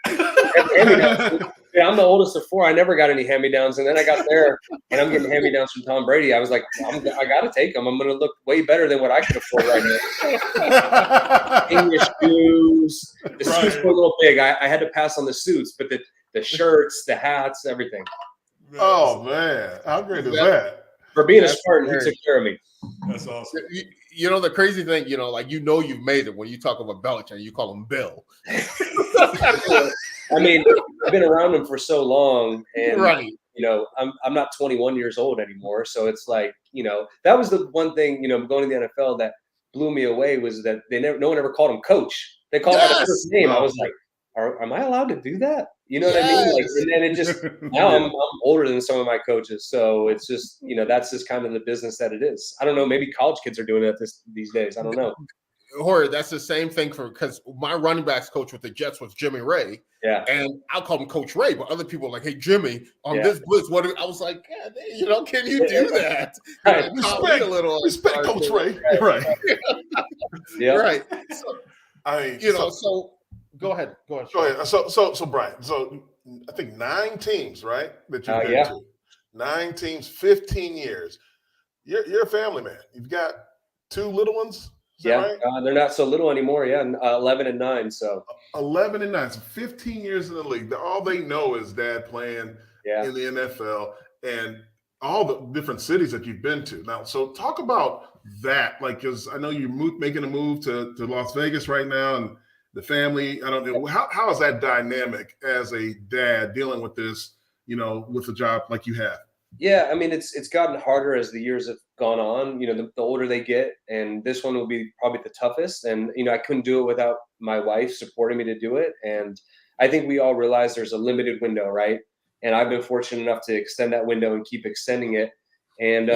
Yeah, I'm the oldest of 4. I never got any hand-me-downs, and then I got there, and I'm getting hand-me-downs from Tom Brady. I was like, I got to take them. I'm going to look way better than what I can afford right now. English shoes. The suits were a little big. I had to pass on the suits, but the shirts, the hats, everything.
Oh, man. How great is that?
For being a Spartan, he took care of me.
That's awesome.
The crazy thing, you've made it when you talk about Belichick, you call him Bill.
I've been around him for so long, and
right.
I'm not 21 years old anymore, so it's like, that was the one thing, going to the NFL that blew me away was that no one ever called him coach. They called him by the first name. I was like, am I allowed to do that? You know what I mean? Like, and then it just, now I'm older than some of my coaches. So it's just, that's just kind of the business that it is. I don't know. Maybe college kids are doing it these days. I don't know.
Jorge, that's the same thing because my running backs coach with the Jets was Jimmy Ray.
Yeah.
And I'll call him Coach Ray, but other people are like, hey, Jimmy, on this blitz, I was like, can you do that?
Right. Respect Coach Ray. Right.
Yeah.
Right. So, so go ahead. Go ahead.
So Brian, so I think 9 teams, right? That you've been to. 9 teams, 15 years. You're a family man. You've got 2 little ones.
Right? They're not so little anymore. 11 and 9. So
11 and 9. So 15 years in the league. All they know is dad playing in the NFL and all the different cities that you've been to. Now, so talk about that. Like, because I know you're making a move to Las Vegas right now, and the family. I don't know how is that dynamic as a dad dealing with this, with a job like you have.
Yeah, I mean, it's gotten harder as the years have gone on. The older they get, and this one will be probably the toughest. And I couldn't do it without my wife supporting me to do it. And I think we all realize there's a limited window, right? And I've been fortunate enough to extend that window and keep extending it. And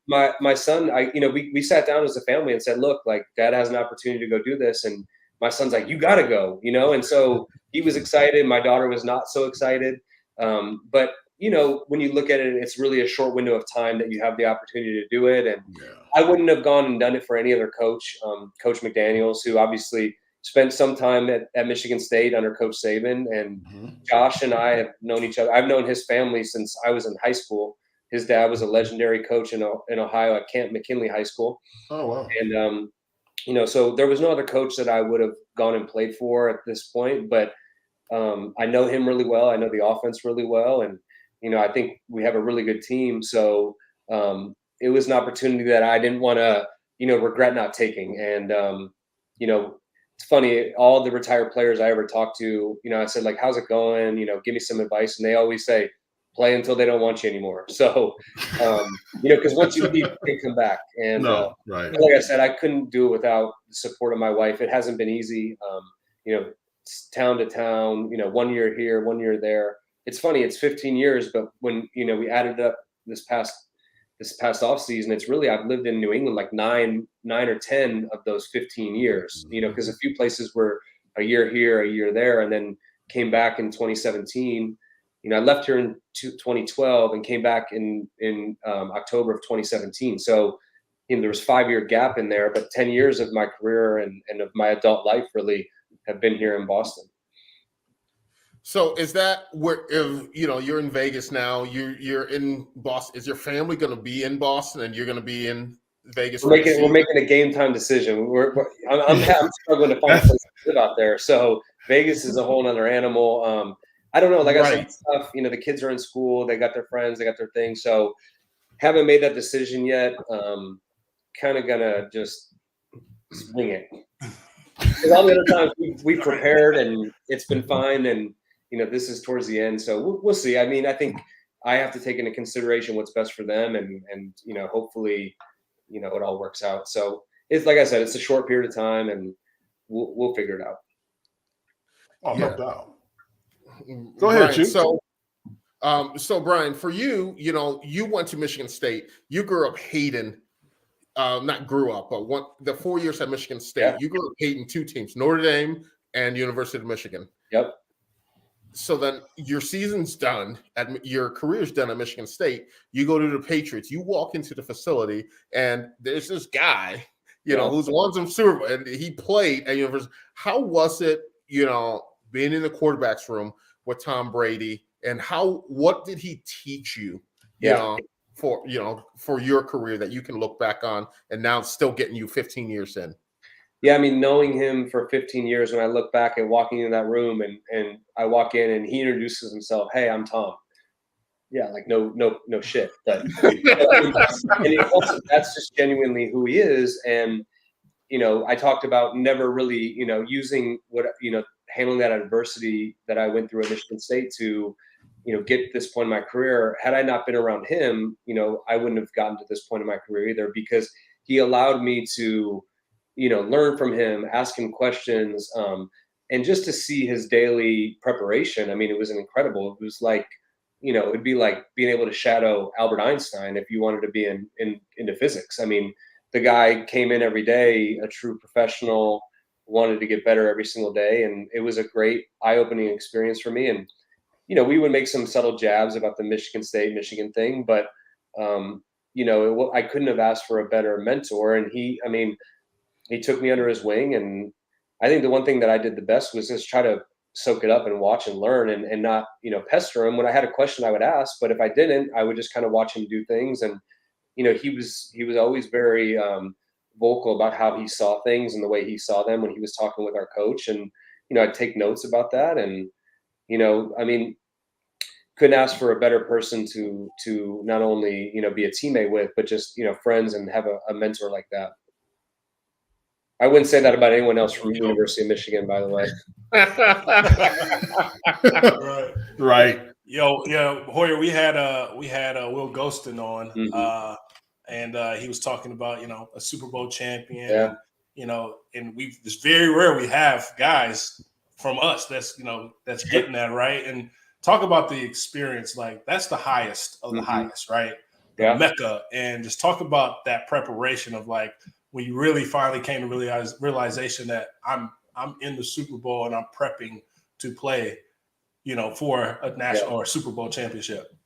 my son, we sat down as a family and said, look, like, Dad has an opportunity to go do this, and my son's like, you got to go, And so he was excited. My daughter was not so excited, but. When you look at it, it's really a short window of time that you have the opportunity to do it. And I wouldn't have gone and done it for any other coach, Coach McDaniels, who obviously spent some time at Michigan State under Coach Saban. And Josh and I have known each other. I've known his family since I was in high school. His dad was a legendary coach in Ohio at Camp McKinley High School.
Oh, wow.
And, so there was no other coach that I would have gone and played for at this point. But I know him really well. I know the offense really well. And, I think we have a really good team. So it was an opportunity that I didn't want to, regret not taking. And, it's funny, all the retired players I ever talked to, I said, like, how's it going? Give me some advice. And they always say, play until they don't want you anymore. So, because once you leave, they come back. And
right.
Like I said, I couldn't do it without the support of my wife. It hasn't been easy, town to town, 1 year here, 1 year there. It's funny, it's 15 years, but when, we added up this past off season, it's really, I've lived in New England like 9 or 10 of those 15 years, because a few places were a year here, a year there, and then came back in 2017. I left here in 2012 and came back in October of 2017. So, there was 5-year gap in there, but 10 years of my career and of my adult life really have been here in Boston.
So is that where, if you're in Vegas now, you're in Boston, is your family going to be in Boston and you're going to be in Vegas?
We're making a game time decision. I'm struggling to find a place to live out there. So Vegas is a whole nother animal. I don't know. Like I said, stuff, the kids are in school, they got their friends, they got their things. So haven't made that decision yet. Kind of gonna just swing it. Because all the other times we've prepared and it's been fine, and this is towards the end, so we'll see. I mean, I think I have to take into consideration what's best for them, and hopefully, it all works out. So it's like I said, it's a short period of time, and we'll figure it out.
Oh, no doubt. Go ahead, Choo.
So Brian, for you, you went to Michigan State. You grew up hating. Not grew up, but the 4 years at Michigan State, you grew up hating 2 teams, Notre Dame and University of Michigan.
Yep.
So then your season's done, your career's done at Michigan State. You go to the Patriots. You walk into the facility, and there's this guy, who's won some Super Bowl, and he played at University. How was it, being in the quarterback's room with Tom Brady, and what did he teach you, for your career that you can look back on, and now it's still getting you 15 years in?
Yeah, I mean, knowing him for 15 years, when I look back and walking in that room and I walk in and he introduces himself, hey, I'm Tom. Yeah, like no shit. But and that's just genuinely who he is. And, I talked about never really, using handling that adversity that I went through at Michigan State to, get to this point in my career. Had I not been around him, I wouldn't have gotten to this point in my career either, because he allowed me to, learn from him, ask him questions, and just to see his daily preparation. I mean, it was incredible. It was like, it'd be like being able to shadow Albert Einstein if you wanted to be into physics. I mean, the guy came in every day, a true professional, wanted to get better every single day. And it was a great eye-opening experience for me. And, we would make some subtle jabs about the Michigan State, Michigan thing, but, I couldn't have asked for a better mentor. And he took me under his wing. And I think the one thing that I did the best was just try to soak it up and watch and learn and not, pester him. When I had a question, I would ask, but if I didn't, I would just kind of watch him do things. And, he was always very vocal about how he saw things and the way he saw them when he was talking with our coach. And, I'd take notes about that. And, couldn't ask for a better person to not only, be a teammate with, but just, friends and have a mentor like that. I wouldn't say that about anyone else from the University of Michigan, by the way.
Right.
Hoyer, we had Will Ghostin on, and he was talking about, a Super Bowl champion, and it's very rare we have guys from us that's getting that right. And talk about the experience, like that's the highest of the highest, right? The Mecca. And just talk about that preparation of like when you really finally came to realization that I'm in the Super Bowl and I'm prepping to play, for a national or Super Bowl championship.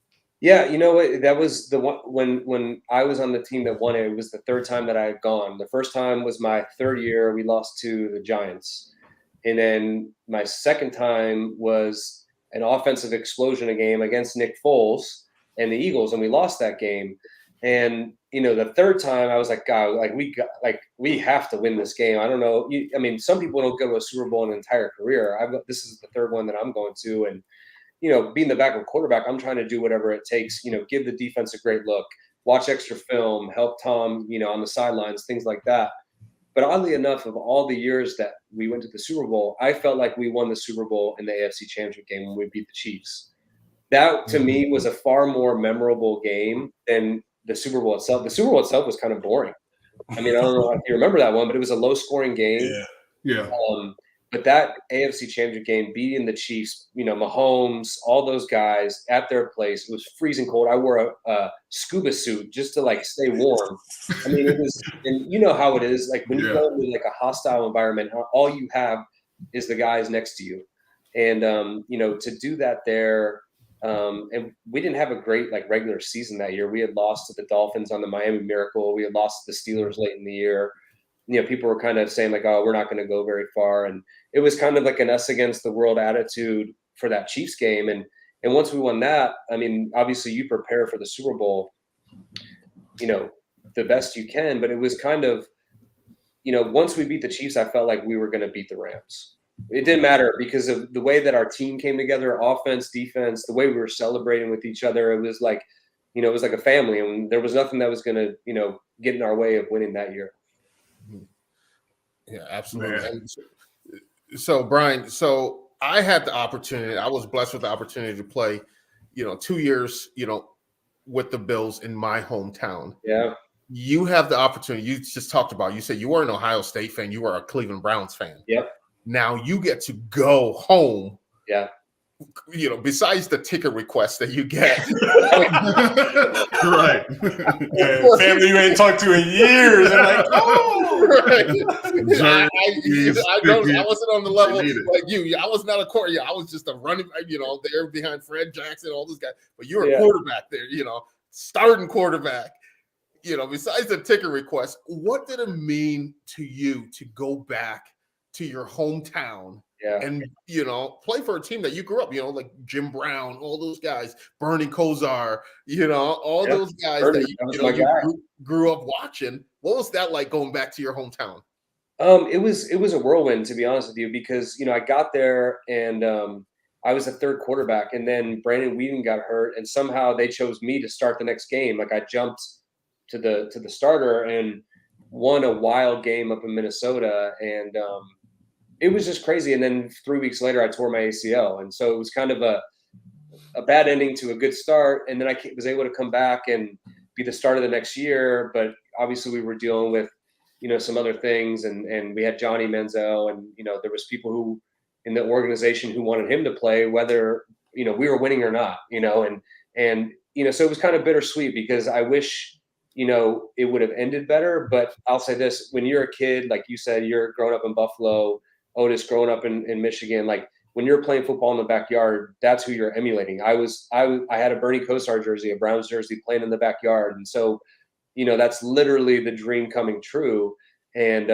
Yeah, that was the one when I was on the team that won it. It was the third time that I had gone. The first time was my third year. We lost to the Giants. And then my second time was an offensive explosion game against Nick Foles and the Eagles, and we lost that game. And the third time I was like, God, we have to win this game. I don't know. Some people don't go to a Super Bowl in an entire career. This is the third one that I'm going to, and being the backup quarterback, I'm trying to do whatever it takes. Give the defense a great look, watch extra film, help Tom, on the sidelines, things like that. But oddly enough, of all the years that we went to the Super Bowl, I felt like we won the Super Bowl in the AFC Championship game when we beat the Chiefs. That, to me, was a far more memorable game than the Super Bowl itself. The Super Bowl itself was kind of boring. I don't know if you remember that one, but it was a low-scoring game.
Yeah.
But that AFC Championship game, beating the Chiefs, Mahomes, all those guys at their place, it was freezing cold. I wore a scuba suit just to stay warm. It was, and you know how it is. Like when you go into a hostile environment, all you have is the guys next to you. And, to do that there, and we didn't have a great regular season that year. We had lost to the Dolphins on the Miami Miracle. We had lost to the Steelers late in the year. People were kind of saying oh, we're not going to go very far. And it was kind of like an us against the world attitude for that Chiefs game. And once we won that, obviously you prepare for the Super Bowl, the best you can, but it was kind of, once we beat the Chiefs, I felt like we were going to beat the Rams. It didn't matter because of the way that our team came together, offense, defense, the way we were celebrating with each other. It was like, it was like a family, and there was nothing that was going to, get in our way of winning that year.
Yeah, absolutely. So Brian, I had the opportunity, I was blessed with the opportunity to play, 2 years, with the Bills in my hometown.
Yeah.
You have the opportunity, you just talked about, you said you were an Ohio State fan, you were a Cleveland Browns fan.
Yep.
Now you get to go home.
Yeah.
Besides the ticket requests that you get.
Right.
Family you ain't talked to in years. And
Right. I wasn't on the level like you. I was not a quarterback. I was just a running, there behind Fred Jackson, all those guys. But you're a quarterback there, starting quarterback. Besides the ticket request, what did it mean to you to go back to your hometown and, play for a team that you grew up, like Jim Brown, all those guys, Bernie Kosar, all those guys
Bernie,
that you grew up watching. What was that like going back to your hometown?
It was a whirlwind, to be honest with you, because, I got there and I was the third quarterback, and then Brandon Weeden got hurt, and somehow they chose me to start the next game. Like I jumped to the starter and won a wild game up in Minnesota, and it was just crazy. And then 3 weeks later, I tore my ACL, and so it was kind of a bad ending to a good start. And then I was able to come back and be the start of the next year. But obviously we were dealing with, some other things, and we had Johnny Manziel, and, there was people who in the organization who wanted him to play, whether, we were winning or not, and so it was kind of bittersweet because I wish, it would have ended better. But I'll say this, when you're a kid, like you said, you're growing up in Buffalo, Otis growing up in Michigan, like when you're playing football in the backyard, that's who you're emulating. I had a Bernie Kosar jersey, a Browns jersey, playing in the backyard. And so, that's literally the dream coming true. And,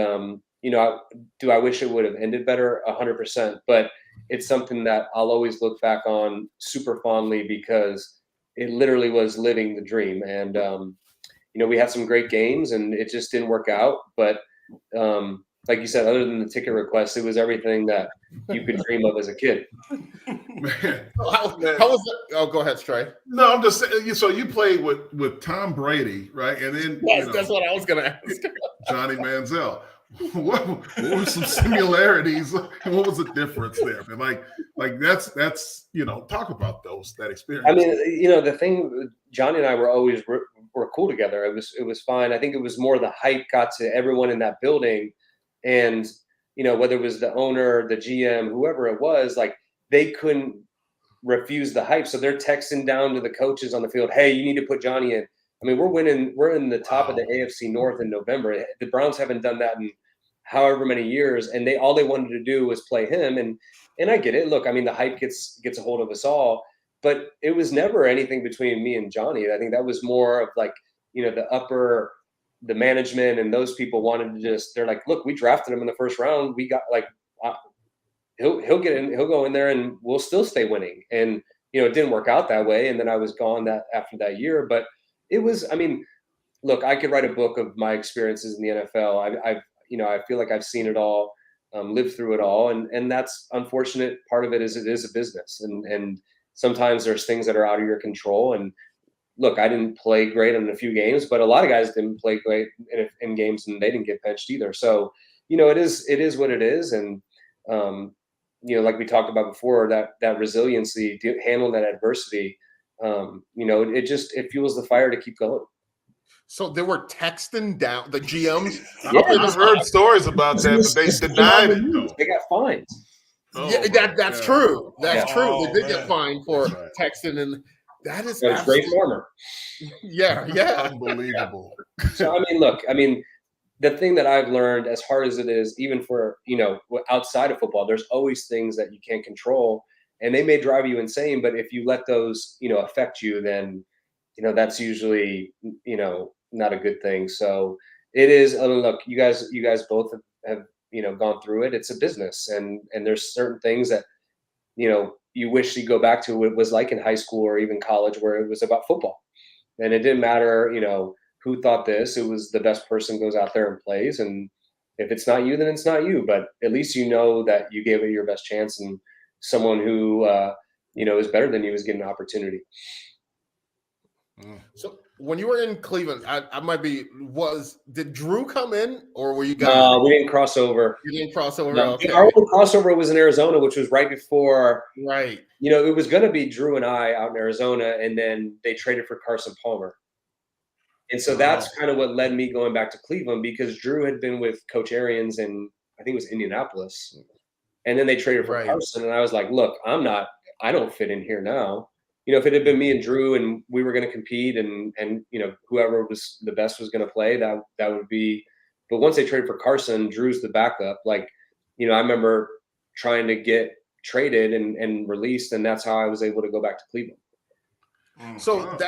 do I wish it would have ended better? 100%. But it's something that I'll always look back on super fondly because it literally was living the dream. And, we had some great games and it just didn't work out. But like you said, other than the ticket request, it was everything that you could dream of as a kid.
Man.
How was it? Oh, go ahead, Stray.
No, I'm just saying. So you played with Tom Brady, right? And then
that's what I was going to ask.
Johnny Manziel. What were some similarities? And what was the difference there? And like that's talk about that experience.
I mean, the thing, Johnny and I were always were cool together. It was fine. I think it was more the hype got to everyone in that building. And, whether it was the owner, the GM, whoever it was, like they couldn't refuse the hype. So they're texting down to the coaches on the field, hey, you need to put Johnny in. I mean, we're winning. We're in the top of the AFC North in November. The Browns haven't done that in however many years. And all they wanted to do was play him. And I get it. Look, I mean, the hype gets a hold of us all. But it was never anything between me and Johnny. I think that was more of like, the management and those people wanted to they're like, look, we drafted him in the first round. We got he'll get in, he'll go in there and we'll still stay winning. And, it didn't work out that way. And then I was gone after that year, but it was, I mean, look, I could write a book of my experiences in the NFL. I feel like I've seen it all, lived through it all. And that's unfortunate. Part of it is a business. And sometimes there's things that are out of your control. And look, I didn't play great in a few games, but a lot of guys didn't play great in games and they didn't get benched either. So, it is what it is. And, like we talked about before, that resiliency, handling that adversity, it fuels the fire to keep going.
So they were texting down the GMs.
Yeah, I've heard stories about that, but they denied it.
They got fines.
That's true. That's true. They did get fined for texting, and that is
great former.
Yeah.
Unbelievable.
So I mean, the thing that I've learned, as hard as it is, even for outside of football, there's always things that you can't control, and they may drive you insane. But if you let those affect you, then that's usually not a good thing. So it is. Look, you guys both have gone through it. It's a business, and there's certain things that you wish you go back to what it was like in high school or even college, where it was about football, and it didn't matter who thought this. It was the best person goes out there and plays, and if it's not you, then it's not you. But at least that you gave it your best chance, and someone who is better than you is getting an opportunity.
So when you were in Cleveland, did Drew come in, or were you guys?
We didn't cross over.
You didn't cross over.
No.
Okay.
Our only crossover was in Arizona, which was right before.
Right.
It was going to be Drew and I out in Arizona, and then they traded for Carson Palmer. And so that's kind of what led me going back to Cleveland, because Drew had been with Coach Arians in, I think it was Indianapolis. And then they traded for Carson. And I was like, look, I don't fit in here now. If it had been me and Drew and we were going to compete and whoever was the best was going to play, that would be. But once they traded for Carson, Drew's the backup. I remember trying to get traded and released, and that's how I was able to go back to Cleveland.
So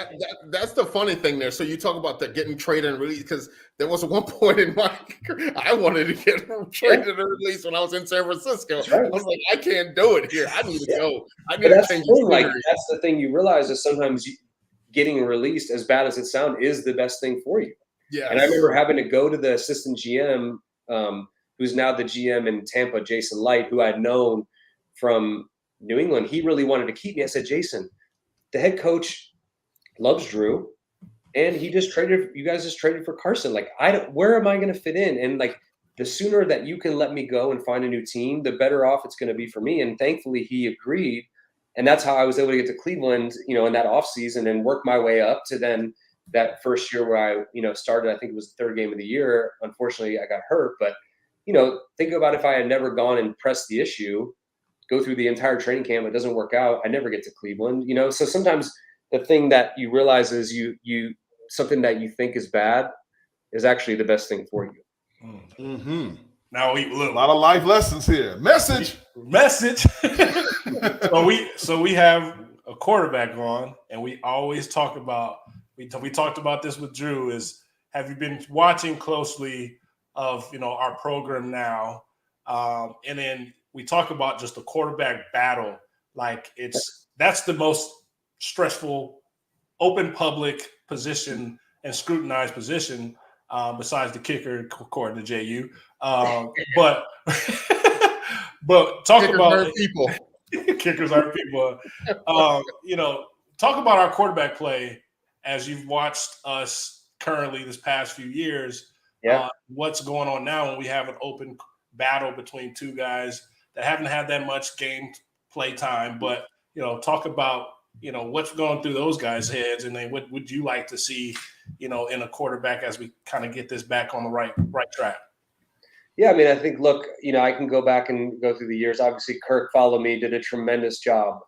that's the funny thing there. So you talk about that getting traded and released, because there was one point in my career I wanted to get traded and released when I was in San Francisco. I was like, I can't do it here. I need to go. I need to change the scenery.
That's the thing you realize is sometimes getting released, as bad as it sounds, is the best thing for you.
Yeah.
And I remember having to go to the assistant GM, who's now the GM in Tampa, Jason Light, who I'd known from New England. He really wanted to keep me. I said, Jason, the head coach loves Drew, and you guys just traded for Carson. Where am I going to fit in? And the sooner that you can let me go and find a new team, the better off it's going to be for me. And thankfully he agreed. And that's how I was able to get to Cleveland, in that offseason and work my way up to then that first year where I, started, I think it was the third game of the year. Unfortunately, I got hurt. But, think about if I had never gone and pressed the issue, go through the entire training camp, it doesn't work out, I never get to Cleveland, So sometimes the thing that you realize is you something that you think is bad is actually the best thing for you.
Mm-hmm.
Now we look
a lot of life lessons here. Message.
So we have a quarterback on, and we always talk about. We talked about this with Drew. Is have you been watching closely of our program now? And then we talk about just the quarterback battle. Like that's the most stressful, open public position and scrutinized position. Besides the kicker, according to Jehuu. But talk
kickers
about
are people.
Kickers are people. Talk about our quarterback play as you've watched us currently this past few years.
Yeah.
What's going on now when we have an open battle between two guys that haven't had that much game play time, but talk about what's going through those guys' heads, and then what would you like to see, in a quarterback as we kind of get this back on the right track?
Yeah, I mean, I think, look, I can go back and go through the years. Obviously, Kirk followed me, did a tremendous job.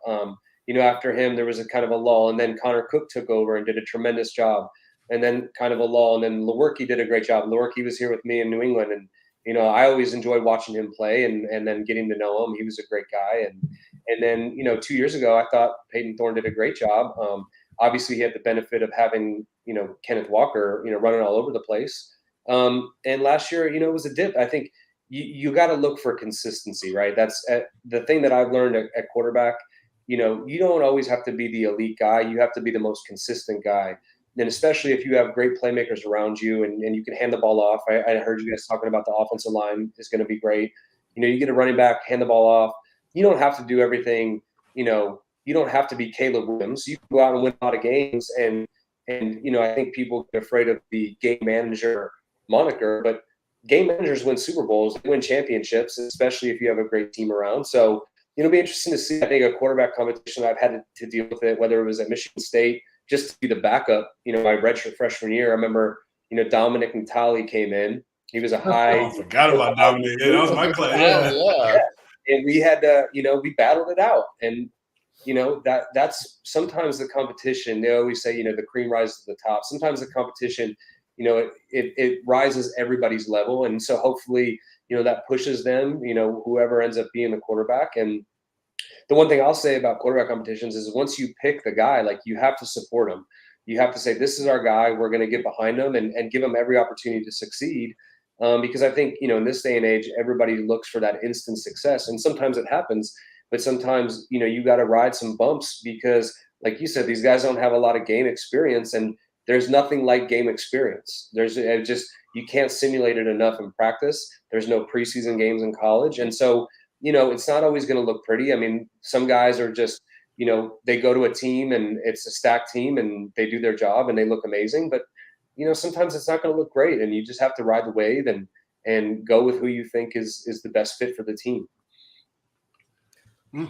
After him, there was a kind of a lull, and then Connor Cook took over and did a tremendous job, and then kind of a lull, and then Lewerke did a great job. Lewerke was here with me in New England, and I always enjoyed watching him play and then getting to know him. He was a great guy, and then 2 years ago, I thought Peyton Thorne did a great job. Obviously, he had the benefit of having Kenneth Walker running all over the place. And last year, it was a dip. I think you got to look for consistency, right? That's the thing that I've learned at quarterback. You don't always have to be the elite guy. You have to be the most consistent guy. And especially if you have great playmakers around you and you can hand the ball off. I heard you guys talking about the offensive line is going to be great. You get a running back, hand the ball off. You don't have to do everything. You don't have to be Caleb Williams. You can go out and win a lot of games. And I think people get afraid of the game manager moniker, but game managers win Super Bowls, they win championships, especially if you have a great team around. So it'll be interesting to see. I think a quarterback competition, I've had to deal with it, whether it was at Michigan State, just to be the backup. My redshirt freshman year, I remember, Dominic Natali came in. He was a high.
I forgot about Dominic. Yeah, that was my class. Yeah.
And we had to, we battled it out. And, that's sometimes the competition. They always say, the cream rises to the top. Sometimes the competition, it rises everybody's level. And so hopefully, that pushes them, whoever ends up being the quarterback. And the one thing I'll say about quarterback competitions is once you pick the guy, like you have to support him. You have to say, this is our guy. We're going to get behind him and give him every opportunity to succeed. Because I think, in this day and age, everybody looks for that instant success. And sometimes it happens, but sometimes, you got to ride some bumps because, like you said, these guys don't have a lot of game experience, and there's nothing like game experience. There's you can't simulate it enough in practice. There's no preseason games in college. And so, it's not always going to look pretty. I mean, some guys are just, they go to a team and it's a stacked team and they do their job and they look amazing. But, sometimes it's not going to look great, and you just have to ride the wave and go with who you think is the best fit for the team.
Man,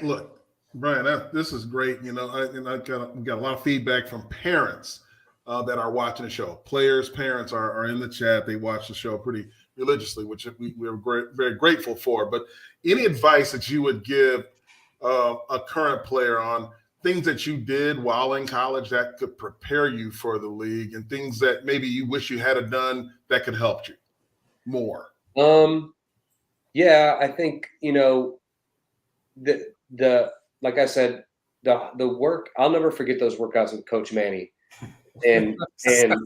look, Brian, this is great. I got a lot of feedback from parents that are watching the show. Players, parents are in the chat. They watch the show pretty religiously, which we're very grateful for. But any advice that you would give a current player on things that you did while in college that could prepare you for the league, and things that maybe you wish you had done that could help you more?
Yeah, I think, the like I said, the work, I'll never forget those workouts with Coach Manny. And I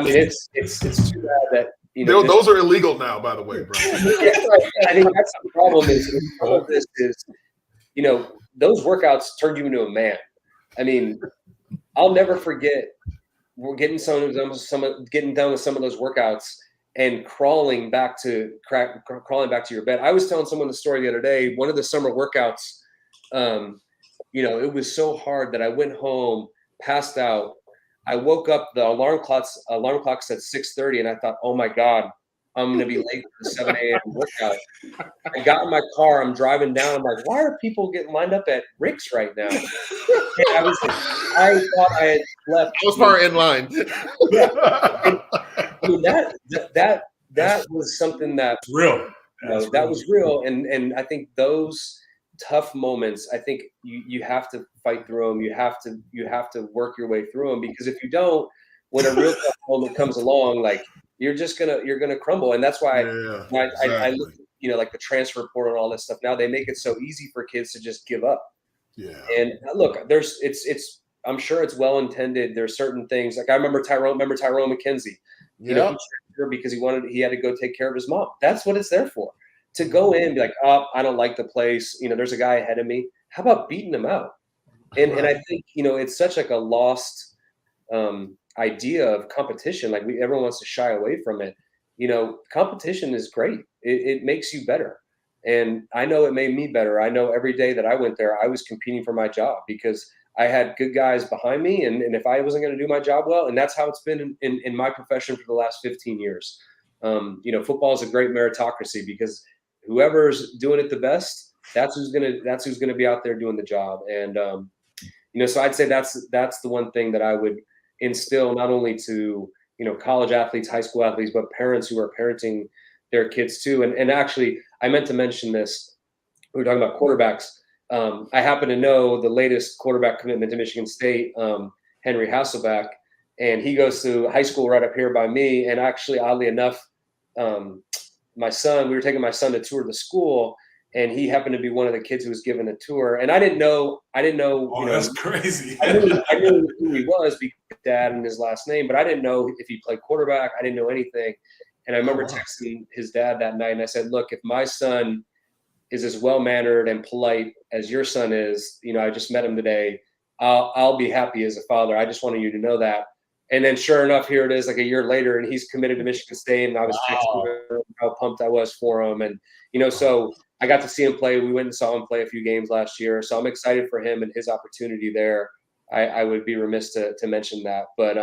mean, it's too bad that,
those are illegal now, by the way, bro.
I think that's the problem is all of this is, those workouts turned you into a man. I mean, I'll never forget we're getting done with some of those workouts and crawling back to your bed. I was telling someone the story the other day. One of the summer workouts, it was so hard that I went home, passed out. I woke up, the alarm clock said 6:30, and I thought, oh my God, I'm going to be late for the 7 a.m. workout. I got in my car. I'm driving down. I'm like, why are people getting lined up at Rick's right now? And I thought I had left.
I was far in line.
Yeah. I mean, that was something that
real.
That was real. And I think those tough moments, I think you have to fight through them. You have to work your way through them, because if you don't, when a real tough moment comes along, like you're gonna crumble. And that's why I look, like the transfer portal and all this stuff. Now they make it so easy for kids to just give up.
Yeah.
And look, I'm sure it's well intended. There's certain things, like I remember Tyrone McKenzie, because he had to go take care of his mom. That's what it's there for. To go in and be like, oh, I don't like the place. There's a guy ahead of me. How about beating him out? And I think, it's such like a lost idea of competition. Like everyone wants to shy away from it. Competition is great. It makes you better. And I know it made me better. I know every day that I went there, I was competing for my job because I had good guys behind me. And if I wasn't going to do my job well, and that's how it's been in my profession for the last 15 years. Football is a great meritocracy, because whoever's doing it the best, that's who's gonna be out there doing the job. And so I'd say that's the one thing that I would instill, not only to college athletes, high school athletes, but parents who are parenting their kids too. And actually, I meant to mention this. We were talking about quarterbacks. I happen to know the latest quarterback commitment to Michigan State, Henry Hasselbeck, and he goes to high school right up here by me. And actually, oddly enough, we were taking my son to tour the school, and he happened to be one of the kids who was given a tour. And I didn't know.
Oh, that's crazy.
I knew who he was because of his dad and his last name, but I didn't know if he played quarterback. I didn't know anything. And I remember texting his dad that night, and I said, look, if my son is as well-mannered and polite as your son is, I just met him today, I'll be happy as a father. I just wanted you to know that. And then sure enough, here it is like a year later, and he's committed to Michigan State. And I was texting him how pumped I was for him. And, so I got to see him play. We went and saw him play a few games last year. So I'm excited for him and his opportunity there. I would be remiss to mention that. But,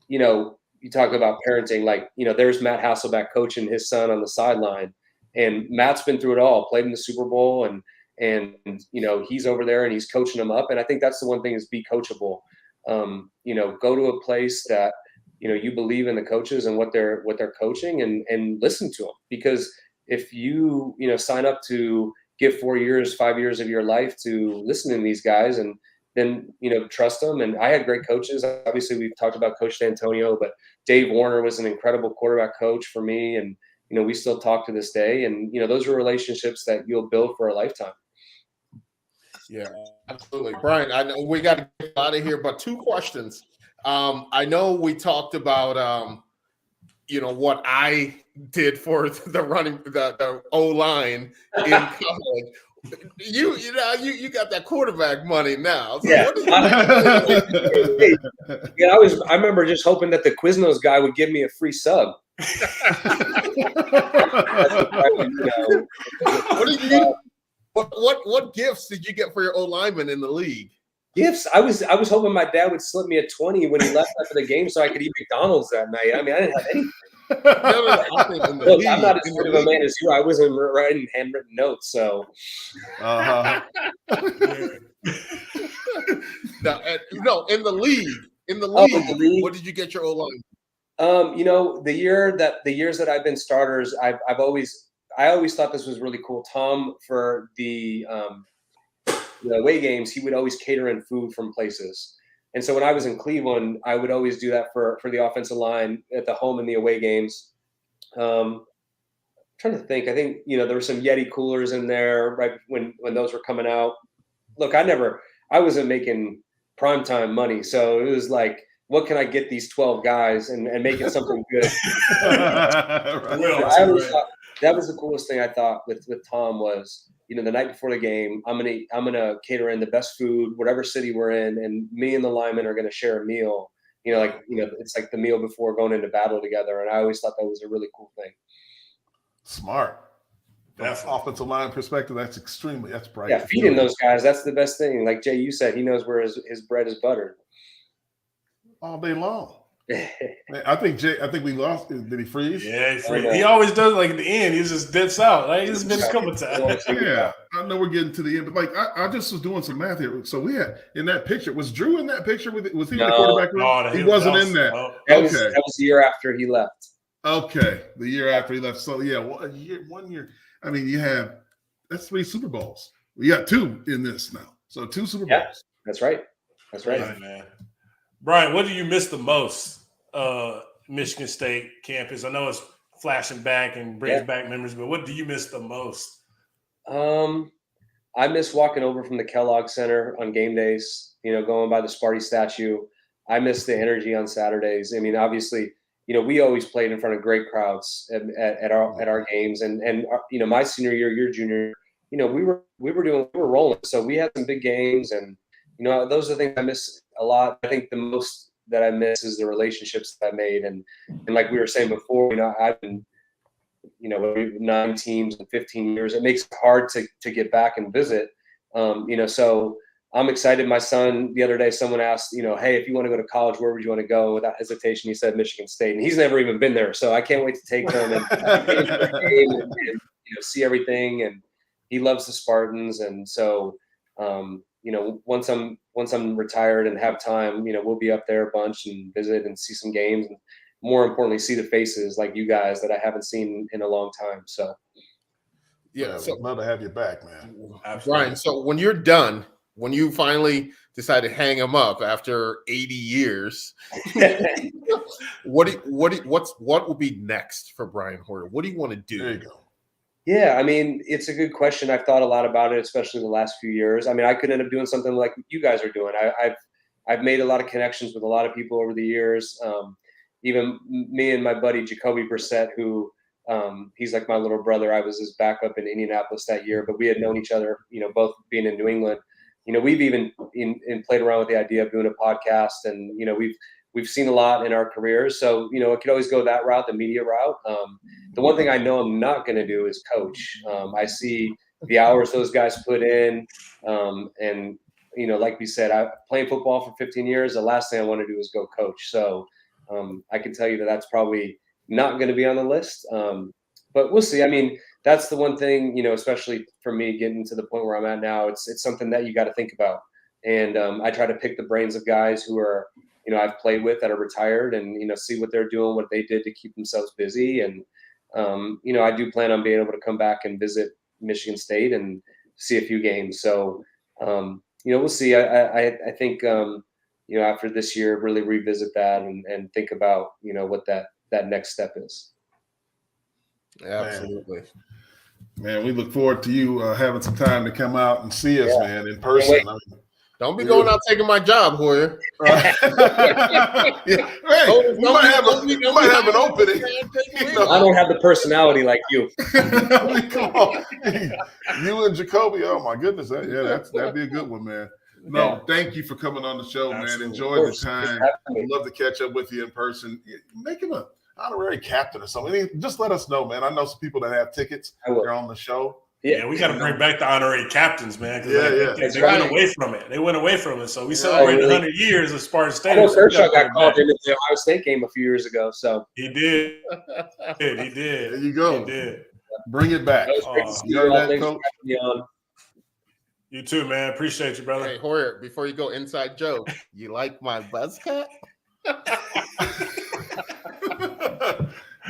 you talk about parenting, like, there's Matt Hasselbeck coaching his son on the sideline. And Matt's been through it all, played in the Super Bowl, and he's over there and he's coaching them up. And I think that's the one thing, is be coachable. Go to a place that, you believe in the coaches and what they're coaching, and listen to them. Because if you, sign up to give 4 years, 5 years of your life to listen to these guys, and then, trust them. And I had great coaches. Obviously, we've talked about Coach D'Antonio, but Dave Warner was an incredible quarterback coach for me. And, we still talk to this day. And, those are relationships that you'll build for a lifetime.
Yeah, absolutely. Brian, I know we got to get out of here, but 2 questions. I know we talked about, what I did for the O-line in college. You got that quarterback money now. So
yeah. I remember just hoping that the Quiznos guy would give me a free sub.
What gifts did you get for your O-lineman in the league?
Gifts? I was hoping my dad would slip me a 20 when he left after the game so I could eat McDonald's that night. I mean, I didn't have anything. Look, I'm not as good of a man as you. I wasn't writing handwritten notes, so.
No, in the league. In the league, what did you get your O-line?
The years that I've been starters, I always thought this was really cool. Tom, for the away games, he would always cater in food from places. And so when I was in Cleveland, I would always do that for the offensive line at the home and the away games. I'm trying to think. I think, there were some Yeti coolers in there right when those were coming out. Look, I wasn't making primetime money. So it was like, what can I get these 12 guys and make it something good? I always thought that was the coolest thing I thought with Tom was, the night before the game, I'm gonna cater in the best food, whatever city we're in, and me and the linemen are gonna share a meal. It's like the meal before going into battle together. And I always thought that was a really cool thing.
Smart. From an offensive line perspective, that's bright.
Yeah, feeding those guys, that's the best thing. Like Jay, you said, he knows where his bread is buttered.
All day long. I think we lost. Did he freeze?
Yeah, he always does. Like at the end, he just dips out. Right, he's been a couple times.
Yeah, I know we're getting to the end, but like I just was doing some math here. So we had in that picture. Was Drew in that picture? Was he in the quarterback room?
No,
he wasn't in that.
That was the year after he left.
Okay, the year after he left. So yeah, 1 year. I mean, that's 3 Super Bowls. We got 2 in this now. So 2 Super Bowls.
Yeah, that's right. That's right,
man. Brian, what do you miss the most? Michigan State campus. I know it's flashing back and brings back memories, but what do you miss the most?
I miss walking over from the Kellogg Center on game days, going by the Sparty statue. I miss the energy on Saturdays. I mean, obviously, we always played in front of great crowds at our games, and my senior year, your junior, we were rolling. So we had some big games, and those are the things I miss a lot. I think the most that I miss is the relationships that I made, and like we were saying before, I've been 9 teams in 15 years. It makes it hard to get back and visit. So I'm excited. My son, the other day, someone asked, hey, if you want to go to college, where would you want to go? Without hesitation, he said Michigan State, and he's never even been there. So I can't wait to take him and see everything. And he loves the Spartans, and so once I'm retired and have time, we'll be up there a bunch and visit and see some games, and more importantly, see the faces like you guys that I haven't seen in a long time. So
yeah, so love to have you back, man.
Absolutely. Brian, so when you're done, when you finally decide to hang him up after 80 years, what will be next for Brian Hoyer? What do you want to do?
There you go.
Yeah, I mean, it's a good question. I've thought a lot about it, especially the last few years. I mean, I could end up doing something like you guys are doing. I've made a lot of connections with a lot of people over the years. Even me and my buddy Jacoby Brissett, who he's like my little brother. I was his backup in Indianapolis that year, but we had known each other, both being in New England. We've even played around with the idea of doing a podcast, and we've seen a lot in our careers. So, it could always go that route, the media route. The one thing I know I'm not going to do is coach. I see the hours those guys put in. And, like we said, I playing football for 15 years. The last thing I want to do is go coach. So I can tell you that that's probably not going to be on the list. But we'll see. I mean, that's the one thing, especially for me getting to the point where I'm at now, it's something that you got to think about. And I try to pick the brains of guys who are, I've played with that are retired, and, see what they're doing, what they did to keep themselves busy. And, I do plan on being able to come back and visit Michigan State and see a few games. So, we'll see. I think, after this year, really revisit that and think about, what that next step is.
Absolutely.
Man, we look forward to you having some time to come out and see us, man, in person. I mean,
don't be going out taking my job, Hoyer.
Hey, we might have an opening.
I don't have the personality like you.
I mean, come on. You and Jacoby, oh my goodness. That'd be a good one, man. No, thank you for coming on the show, man. Enjoy the time. I'd love to catch up with you in person. Make him an honorary captain or something. Just let us know, man. I know some people that have tickets. They're on the show.
Yeah, we got to bring back the honorary captains, man. They went away from it. They went away from it. So we celebrated 100 years of Spartan State.
I know Kershaw got called into the Ohio State game a few years ago. So
he did. He did.
There you go.
He did.
Bring it back.
You too, man. Appreciate you, brother.
Hey, Hoyer, before you go, inside joke. You like my buzz cut?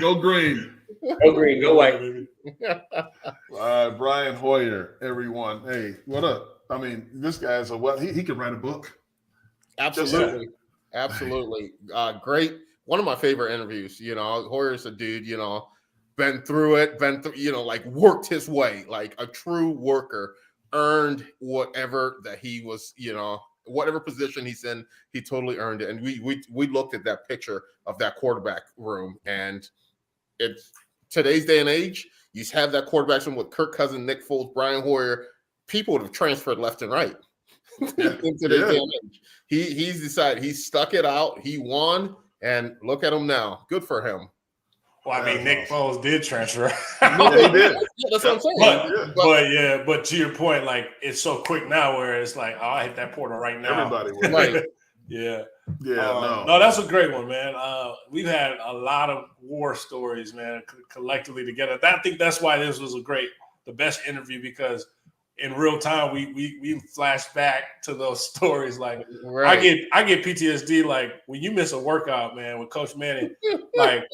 Go green.
Go green. Go white.
Brian Hoyer, everyone. Hey, what up? I mean, this guy's he could write a book.
Absolutely. Absolutely. Great. One of my favorite interviews. Hoyer's a dude, been through it, like worked his way, like a true worker, earned whatever that he was, whatever position he's in, he totally earned it. And we looked at that picture of that quarterback room, and it's today's day and age. You have that quarterback room with Kirk Cousins, Nick Foles, Brian Hoyer. People would have transferred left and right in today's day and age. He's decided, he stuck it out. He won, and look at him now. Good for him.
Well, I mean, Nick Foles did transfer.
No, he did.
Yeah, that's what I'm saying.
But to your point, like, it's so quick now where it's like, oh, I hit that portal right now.
Everybody will.
Right.
Yeah.
Yeah.
No, that's a great one, man. We've had a lot of war stories, man, collectively together. I think that's why this was the best interview, because in real time we flash back to those stories. Like right. I get PTSD like when you miss a workout, man, with Coach Manning, like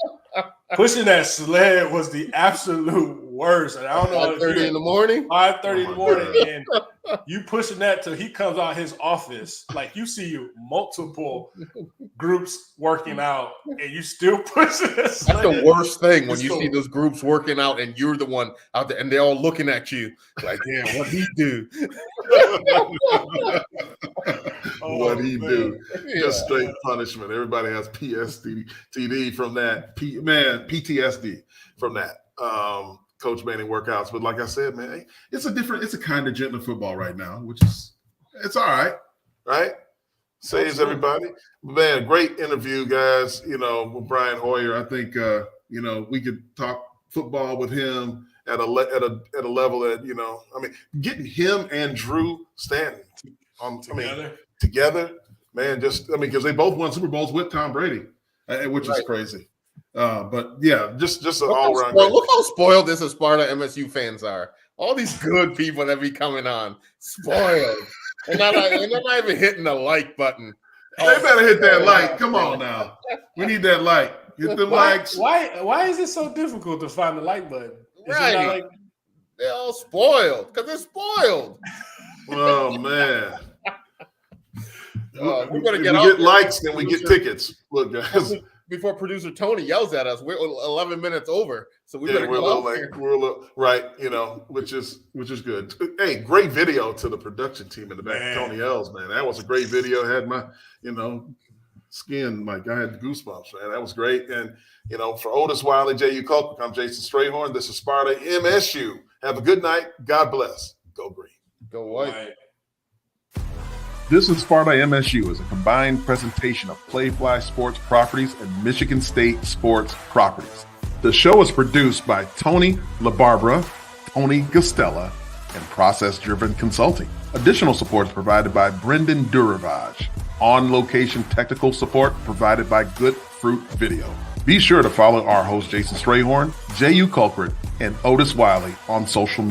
pushing that sled was the absolute worst. And I don't know
5:30 in the morning.
5:30 in the morning, and you pushing that till he comes out his office. Like you see multiple groups working out, and you still pushing that sled.
That's the worst thing when you see those groups working out, and you're the one out there, and they're all looking at you like, "Damn, what'd he do?"
What'd he do? Just straight punishment. Everybody has PTSD from that. PTSD from that. Coach Manning workouts. But like I said, man, it's a kind of gentler football right now, which is, it's all right, right? Saves everybody. Man, great interview, guys, with Brian Hoyer. I think, we could talk football with him at a level that, getting him and Drew Stanton together, man, because they both won Super Bowls with Tom Brady, which is crazy. But yeah, just an all around.
Look how spoiled this Sparta MSU fans are. All these good people that be coming on, spoiled, and they're not even hitting the like button.
They better hit that like. Come on now, we need that like. Hit the likes.
Why is it so difficult to find the like button?
Right, they're all spoiled because they're spoiled.
Oh man.
We're gonna
get likes, then we get tickets. Look, guys.
Before producer Tony yells at us, we're 11 minutes over, so we're a
little late. We're a little right, which is good. Hey, great video to the production team in the back. Tony L's, man, that was a great video. Had my, skin like I had goosebumps, man. That was great. And for Otis Wiley Jehuu Caulcrick, I'm Jason Strayhorn. This is Sparta MSU. Have a good night. God bless. Go Green.
Go White.
This is Sparta MSU is a combined presentation of Playfly Sports Properties and Michigan State Sports Properties. The show is produced by Tony LaBarbera, Tony Gustella, and Process Driven Consulting. Additional support is provided by Brendan Duravage. On-location technical support provided by Good Fruit Video. Be sure to follow our host Jason Strayhorn, Jehuu Caulcrick, and Otis Wiley on social media.